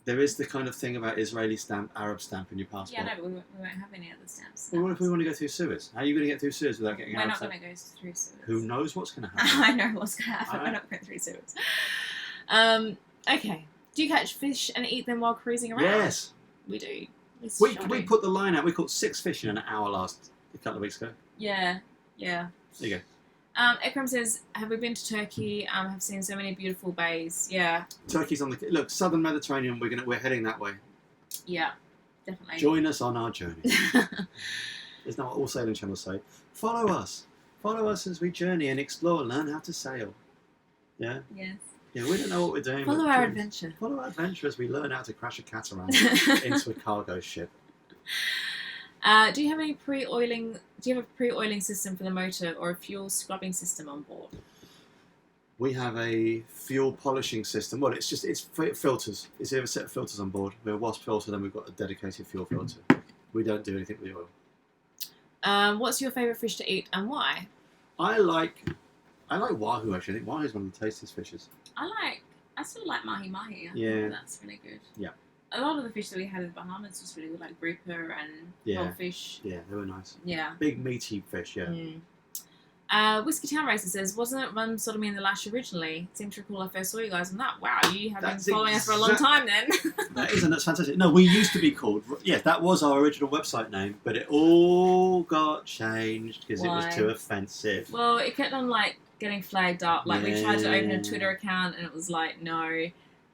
there is the kind of thing about Israeli stamp, Arab stamp in your passport. Yeah, no, but we won't have any other stamps. Well, what if we want to go through Suez? How are you going to get through Suez without getting Arab stamp? We're not going to go through Suez. Who knows what's going to happen? I know what's going to happen. We're not going through Suez. Okay. Do you catch fish and eat them while cruising around? Yes. We do. It's We shoddy. put the line out. We caught 6 fish in an hour a couple of weeks ago. Yeah. There you go. Ekram says, have we been to Turkey? Have seen so many beautiful bays. Yeah. Turkey's on the look. Southern Mediterranean. We're heading that way. Yeah. Definitely. Join us on our journey. Isn't that what all sailing channels say? Follow us. Follow us as we journey and explore and learn how to sail. Yeah? Yes. Yeah, we don't know what we're doing. Follow but our please, adventure. Follow our adventure as we learn how to crash a catamaran into a cargo ship. Do you have a pre-oiling system for the motor or a fuel scrubbing system on board? We have a fuel polishing system. Well, it's filters. It's a set of filters on board. We have a wasp filter, then we've got a dedicated fuel filter. We don't do anything with the oil. What's your favourite fish to eat and why? I like wahoo, actually. I think wahoo is one of the tastiest fishes. I still like mahi-mahi. I Yeah. think that's really good. Yeah. A lot of the fish that we had in the Bahamas was really good, like grouper and goldfish. Yeah, they were nice. Yeah. Big meaty fish, yeah. Whiskey Town Racer says, wasn't it Run Sodomy and the Lash originally? Seemed to recall I first saw you guys on that. Wow, you have been following us for a long time then. That's fantastic. No, we used to be called, that was our original website name, but it all got changed because it was too offensive. Well, it kept on getting flagged up. We tried to open a Twitter account and it was no.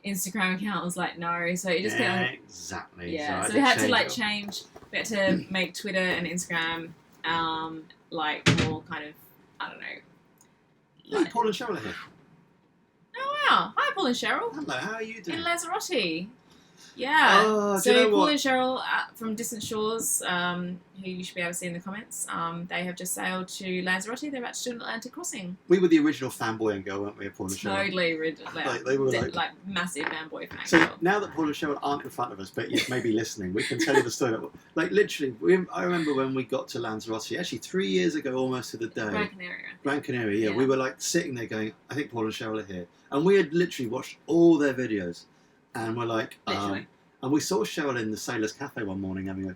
Instagram account was no. So it just kept on. Exactly. Yeah, so we had to change. We had to make Twitter and Instagram more kind of, I don't know. Hey, Paul and Cheryl are here. Oh wow! Hi, Paul and Cheryl. Hello, how are you doing? In Lanzarote. Yeah. Oh, so do you know Paul what? and Cheryl from Distant Shores, who you should be able to see in the comments, they have just sailed to Lanzarote. They're about to do an Atlantic crossing. We were the original fanboy and girl, weren't we, Paul and Cheryl? Totally They were massive fanboy fan. So now that Paul and Cheryl aren't in front of us, but you may be listening, we can tell you the story. Literally, I remember when we got to Lanzarote, actually 3 years ago, almost to the day. Gran Canaria, yeah. We were sitting there going, I think Paul and Cheryl are here. And we had literally watched all their videos. And we're and we saw Cheryl in the Sailors Cafe one morning having a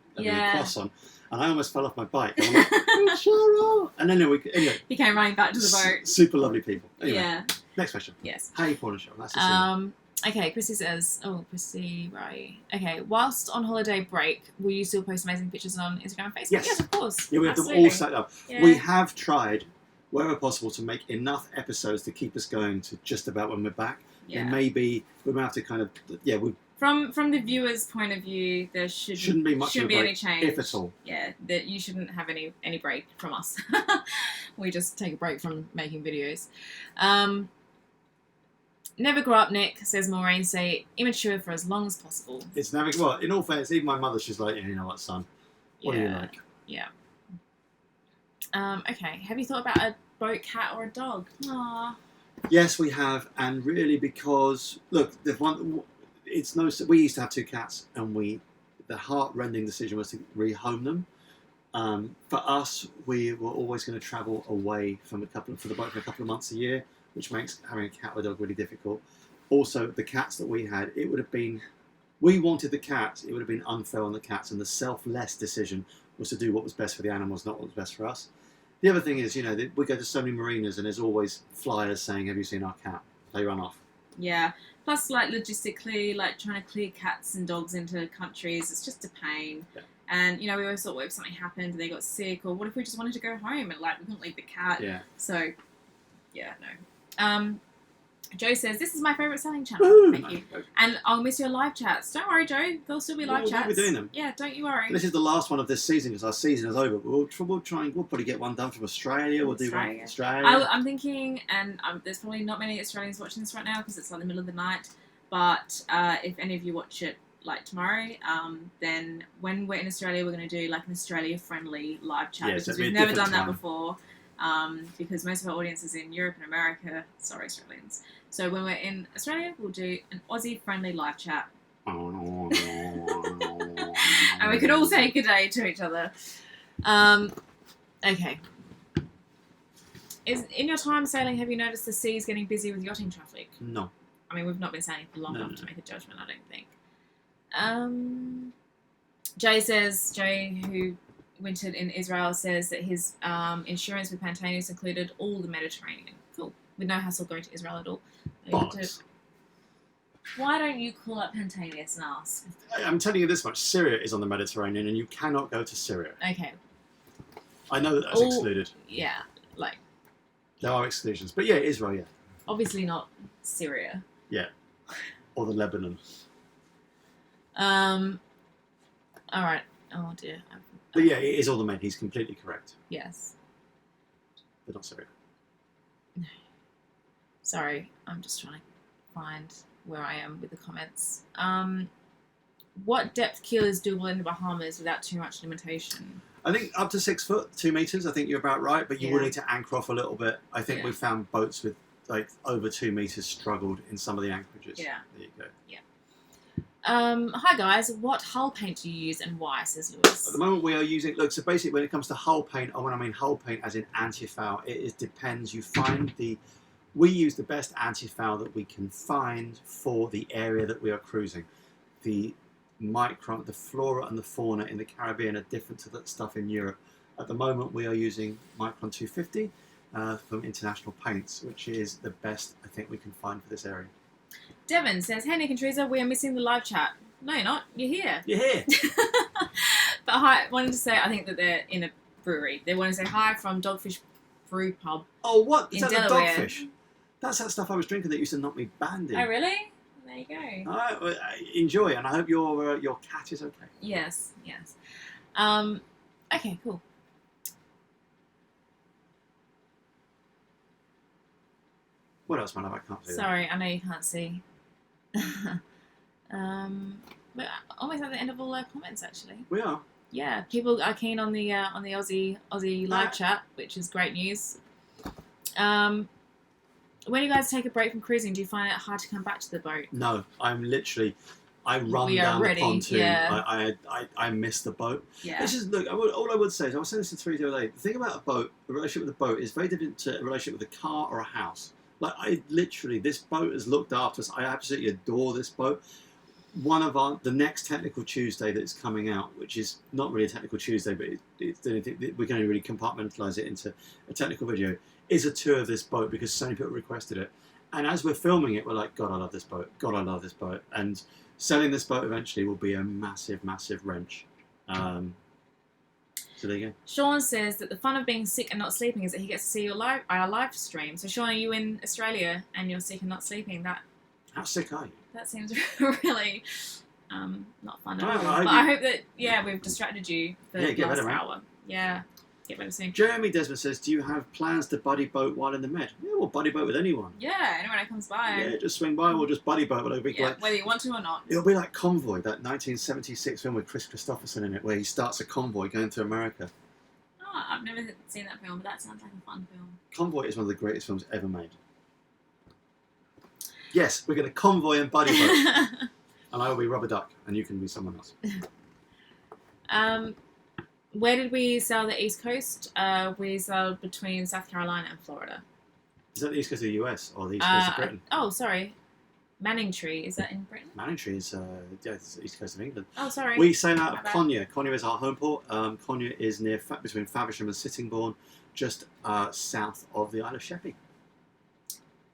croissant. And I almost fell off my bike. And I'm like, oh, Cheryl! And then anyway. He came running back to the boat. Super lovely people. Anyway, yeah. Next question. Yes. Hey, Paul and Cheryl. Nice to see you. Okay, Chrissy says, Chrissy, right. Okay, whilst on holiday break, will you still post amazing pictures on Instagram and Facebook? Yes, of course. Yeah, we have them all set up. Yeah. We have tried, wherever possible, to make enough episodes to keep us going to just about when we're back. Yeah. And maybe we might have to kind of, From the viewer's point of view, there shouldn't be much of a break, any change, if at all. Yeah, that you shouldn't have any break from us. We just take a break from making videos. Never grow up, Nick, says Maureen. Say immature for as long as possible. It's never. Well, in all fairness, even my mother, she's like, you know what, son? What do you like? Yeah. Okay. Have you thought about a boat, cat, or a dog? Aww. Yes, we have, and really because look, we used to have 2 cats, and the heart-rending decision was to rehome them. For us, we were always going to travel away for the boat for a couple of months a year, which makes having a cat or dog really difficult. Also, the cats that we had, we wanted the cats, it would have been unfair on the cats, and the selfless decision was to do what was best for the animals, not what was best for us. The other thing is, we go to so many marinas and there's always flyers saying, have you seen our cat? They run off. Yeah. Plus, logistically, trying to clear cats and dogs into countries, it's just a pain. Yeah. And, we always thought, what if something happened and they got sick? Or what if we just wanted to go home and, we couldn't leave the cat? Yeah. So, yeah, no. Joe says, this is my favourite sailing channel. Woo! Thank you. And I'll miss your live chats. Don't worry, Joe. There'll still be live chats. We'll be doing them. Yeah, don't you worry. This is the last one of this season because our season is over. But we'll probably get one done from Australia. We'll do one from Australia. I'm thinking, and there's probably not many Australians watching this right now because it's the middle of the night. But if any of you watch it tomorrow, then when we're in Australia, we're going to do an Australia-friendly live chat because we've never done that before. Because most of our audience is in Europe and America. Sorry, Australians. So when we're in Australia, we'll do an Aussie-friendly live chat. And we can all say good day to each other. Okay. In your time sailing, have you noticed the seas getting busy with yachting traffic? No. I mean, we've not been sailing for long enough to make a judgment, I don't think. Jay, who wintered in Israel, says that his insurance with Pantaenus included all the Mediterranean. Cool. With no hassle going to Israel at all. Why don't you call up Pantanius and ask? I'm telling you this much: Syria is on the Mediterranean, and you cannot go to Syria. Okay. I know that's excluded. Yeah, like There are exclusions, but yeah, Israel, yeah, obviously not Syria. or the Lebanon. All right. Oh dear. But yeah, it is all the men. He's completely correct, Yes. but not Syria. Sorry, I'm just trying to find where I am with the comments. What depth keel is doable in the Bahamas without too much limitation? I think up to 6 foot, 2 meters. I think you're about right, but you will Yeah. need to anchor off a little bit. I think Yeah. we found boats with like over 2 meters struggled in some of the anchorages. Yeah. There you go. Hi guys, what hull paint do you use and why? Says Lewis. At the moment, we are using. Look, so basically, when it comes to hull paint, and when I mean hull paint, as in anti-foul, it depends. You find the. We use the best anti-foul that we can find for the area that we are cruising. The micron, the flora and the fauna in the Caribbean are different to that stuff in Europe. At the moment, we are using Micron 250 from International Paints, which is the best I think we can find for this area. Devon says, hey Nick and Teresa, we are missing the live chat. No, you're not. You're here. You're here. But hi, wanted to say, I think that they're in a brewery. They want to say hi from Dogfish Brew Pub. Oh, what? Is In that the Delaware. dogfish? That's that stuff I was drinking that used to knock me bandy. Oh, really? There you go. All right, well, enjoy, and I hope your cat is okay. Yes. Okay, cool. What else, man? I can't see. Sorry, I know you can't see. We're almost at the end of all our comments, actually. We are. Yeah, people are keen on the Aussie live chat, which is great news. When you guys take a break from cruising, do you find it hard to come back to the boat? No, I'm literally. I run We are down ready, the pontoon. yeah. I miss the boat. Yeah. This is look. All I would say is I was saying this to Teresa the other day. The thing about a boat, a relationship with a boat, is very different to a relationship with a car or a house. Like I literally, this boat has looked after us. I absolutely adore this boat. One of the next Technical Tuesday that's coming out, which is not really a Technical Tuesday, but it's we can only really compartmentalise it into a technical video, is a tour of this boat because so many people requested it. And as we're filming it, we're like, God, I love this boat. God, I love this boat. And selling this boat eventually will be a massive, massive wrench. So there you go. Sean says that the fun of being sick and not sleeping is that he gets to see our live stream. So Sean, are you in Australia and you're sick and not sleeping? How sick are you? That seems really not fun at Well, all. I But hope I hope that we've distracted you for Yeah, the get last better, mate. hour. Yeah, get better soon. Jeremy Desmond says, do you have plans to buddy boat while in the Med? Yeah, we'll buddy boat with anyone. Yeah, anyone that comes by. Yeah, just swing by. We'll just buddy boat. It'll be Yeah, like, whether you want to or not. it'll be like Convoy, that 1976 film with Chris Christopherson in it, where he starts a convoy going to America. Oh, I've never seen that film, but that sounds like a fun film. Convoy is one of the greatest films ever made. Yes, we're going to convoy and buddy boat. And I will be Rubber Duck, and you can be someone else. Where did we sail the East Coast? We sailed between South Carolina and Florida. Is that the East Coast of the US or the East Coast of Britain? Oh, sorry. Manningtree, is that in Britain? Manningtree is it's the East Coast of England. Oh, sorry. We sail out My of bad. Cognac. Cognac is our home port. Cognac is near between Faversham and Sittingbourne, just south of the Isle of Sheppey.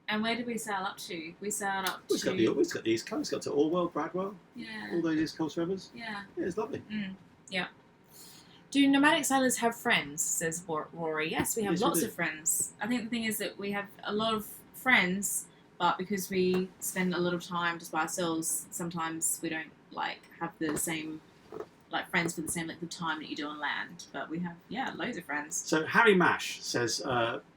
And where did we sail up to? We sailed up We've to... got the East Coast, got to Orwell, Bradwell, Yeah. all those East Coast rivers. Yeah. Yeah, it's lovely. Yeah. Do nomadic sailors have friends, says Rory. Yes, we have Yes, we lots do. of friends. I think the thing is that we have a lot of friends, but because we spend a lot of time just by ourselves, sometimes we don't have the same friends for the same length of time that you do on land. But we have loads of friends. So Harry Mash says,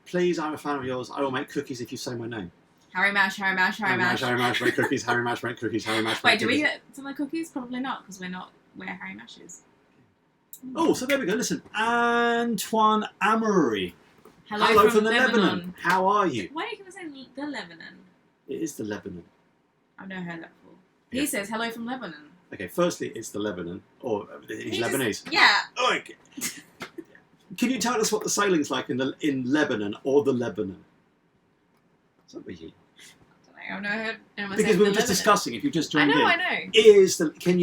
please, I'm a fan of yours. I will make cookies if you say my name. Harry Mash, Harry Mash, Harry Mash. Harry Mash, make cookies. Harry Mash, make cookies. Harry Mash, Wait, make do we cookies. get some of the cookies? Probably not, because we're not where Harry Mash is. Oh, so there we go. Listen, Antoine Amory. Hello from Lebanon. How are you? Why do you keep saying the Lebanon? It is the Lebanon. I've never heard that before. Yeah. He says hello from Lebanon. Okay, firstly, it's the Lebanon, or he's He just- Lebanese. Yeah. Oh, okay. Can you tell us what the sailing's like in Lebanon or the Lebanon? Is that what you? I've never heard anyone Because say we were the just Lebanon. discussing. If you just I joined know, in, I know. can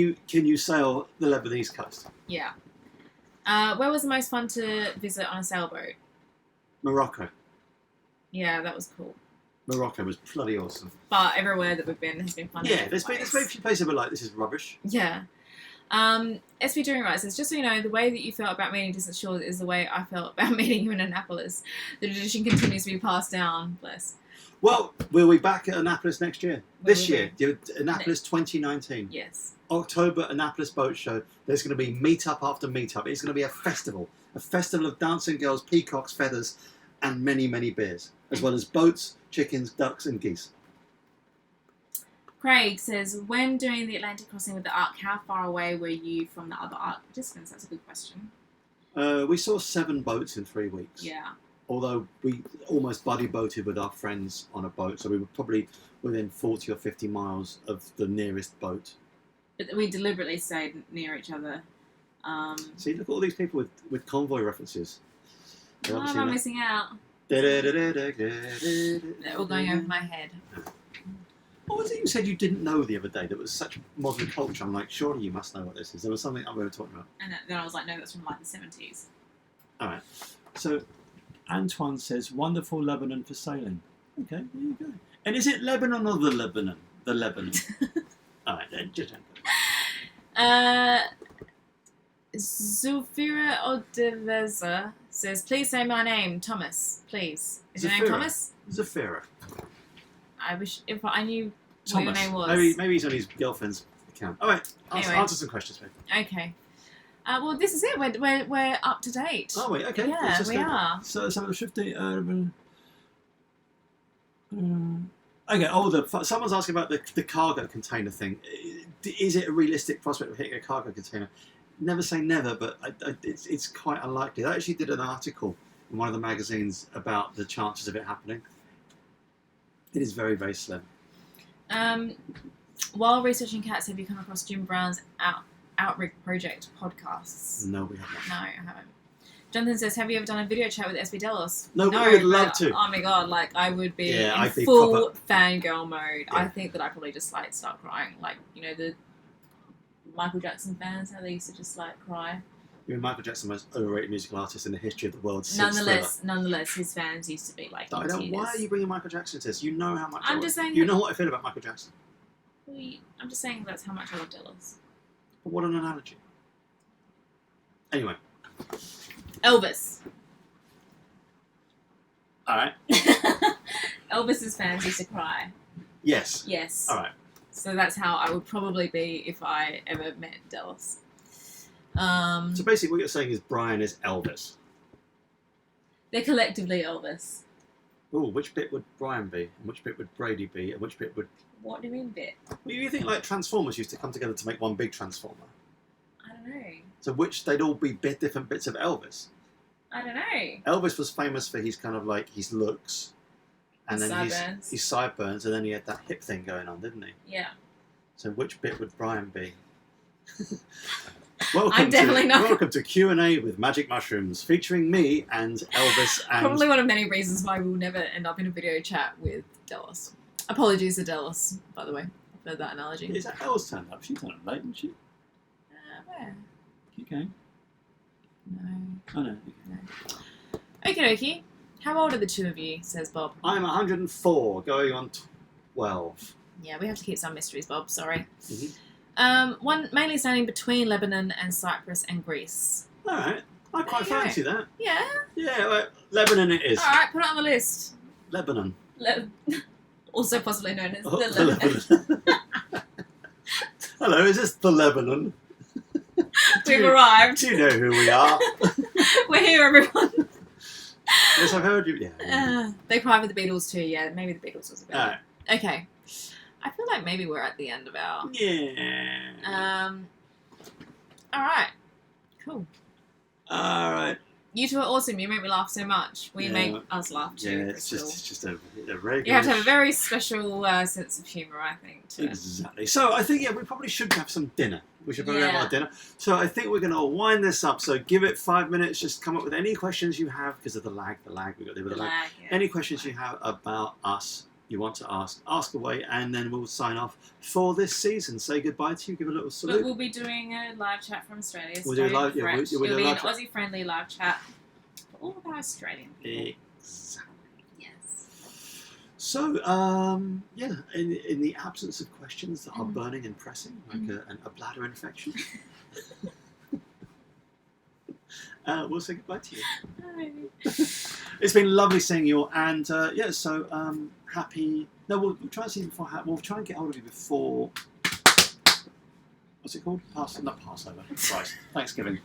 you sail the Lebanese coast? Yeah. Where was the most fun to visit on a sailboat? Morocco. Yeah, that was cool. Morocco was bloody awesome. But everywhere that we've been has been fun. Yeah, there's been a few places where like this is rubbish. Yeah. SV Doing Right says, just so you know, the way that you felt about meeting Distant Shores is the way I felt about meeting you in Annapolis. The tradition continues to be passed down. Bless. Well, we'll be back at Annapolis next year. Where This will year, Annapolis 2019. Yes. October, Annapolis Boat Show. There's going to be meet-up after meet-up. It's going to be a festival of dancing girls, peacocks, feathers, and many, many beers, as well as boats, chickens, ducks, and geese. Craig says, when doing the Atlantic crossing with the Ark, how far away were you from the other Ark participants? That's a good question. We saw 7 boats in 3 weeks. Yeah. Although we almost buddy boated with our friends on a boat, so we were probably within 40 or 50 miles of the nearest boat. But we deliberately stayed near each other. See, look at all these people with convoy references. Why am I missing out? They're all going over my head. What was it you said you didn't know the other day that was such modern culture? I'm like, surely you must know what this is. There was something we were talking about. And then I was like, no, that's from like the 70s. Alright. So, Antoine says, wonderful Lebanon for sailing. Okay, there you go. And is it Lebanon or the Lebanon? The Lebanon. Alright, then, just Zulfira Odeveza says, please say my name, Thomas, please. Is your name Thomas? Zafira. I wish if I knew Thomas. what your name was. Maybe he's on his girlfriend's account. Alright, Anyway. answer some questions, mate. Okay. Well, this is it. We're up to date. Oh, wait, okay. Yeah, we are. So, the shift date. Okay, someone's asking about the cargo container thing. Is it a realistic prospect of hitting a cargo container? Never say never, but it's quite unlikely. I actually did an article in one of the magazines about the chances of it happening. It is very, very slim. While researching cats, have you come across Jim Brown's Outrig Project podcasts? No, we haven't. No, I haven't. Jonathan says, have you ever done a video chat with SB Delos? No, I would love to. Oh my god, like I would be in I'd be full fangirl mode. Yeah. I think that I probably just like start crying. Like, you know, the Michael Jackson fans, how they used to just like cry. You mean Michael Jackson, the most overrated musical artist in the history of the world. Nonetheless, his fans used to be like. Why are you bringing Michael Jackson to this? You know how much. I'm just saying. You know what I feel about Michael Jackson. I'm just saying that's how much I love Delos. But what an analogy. Anyway. Elvis. All right. Elvis's fans used to cry. Yes. Yes. All right. So that's how I would probably be if I ever met Delos. So basically, what you're saying is Brian is Elvis. They're collectively Elvis. Oh, which bit would Brian be? And which bit would Brady be? And which bit would... What do you mean bit? Well, you think like Transformers used to come together to make one big Transformer? I don't know. So which they'd all be different bits of Elvis? I don't know. Elvis was famous for his kind of like his looks. And then his sideburns, and then he had that hip thing going on, didn't he? Yeah. So which bit would Brian be? Welcome to Q&A with Magic Mushrooms, featuring me and Elvis and... Probably one of many reasons why we'll never end up in a video chat with Delos. Apologies to Delos, by the way, for that analogy. Is that Els turned up? She turned up late, didn't she? Where? Keep going. No. Oh, no. Okie dokie. How old are the two of you, says Bob. I'm 104, going on 12. Yeah, we have to keep some mysteries, Bob, sorry. Mm-hmm. One mainly standing between Lebanon and Cyprus and Greece. Alright, I quite fancy that. Yeah? Yeah, well, Lebanon it is. Alright, put it on the list. Lebanon. Also possibly known as Oh, the Lebanon. Hello, is this the Lebanon? We've arrived. Do you know who we are? We're here, everyone. Yes, I've heard you. Yeah. They cried with the Beatles too, yeah. Maybe the Beatles was a bit. Alright. Okay. I feel like maybe we're at the end of our... Yeah. Alright. Cool. Alright. You two are awesome. You make me laugh so much. We make us laugh too. Yeah, it's just a regular... You have to have a very special sense of humour, I think. Exactly. So I think, we probably should have some dinner. We should probably have our dinner. So I think we're going to wind this up. So give it 5 minutes. Just come up with any questions you have because of the lag. We've got to deal with the lag. Yeah. Any questions you have about us, you want to ask away, and then we'll sign off for this season. Say goodbye to you. Give a little salute. But we'll be doing a live chat from Australia. We'll do a live. Yeah, it'll be an Aussie-friendly live chat for all of our Australian people. Exactly. Yes. So, yeah, in the absence of questions that are burning and pressing, like a bladder infection, we'll say goodbye to you. It's been lovely seeing you all, and yeah, so happy. No, we'll try and see you before. We'll try and get hold of you before. What's it called? Not Passover. Christ. Thanksgiving.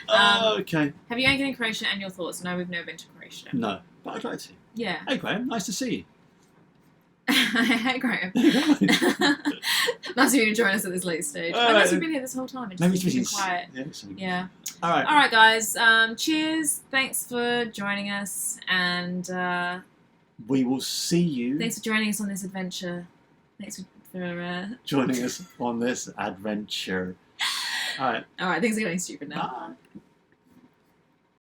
Okay. Have you anchored in Croatia and your thoughts? No, we've never been to Croatia. No, but I'd like to. Yeah. Hey, Graham. Nice to see you. Hey, Graham. Nice of you to join us at this late stage. Unless you've been here this whole time and just been quiet. Yeah. All right. All right, guys. Cheers. Thanks for joining us, and we will see you. Thanks for joining us on this adventure. Thanks for joining us on this adventure. All right. All right. Things are getting stupid now. Bye.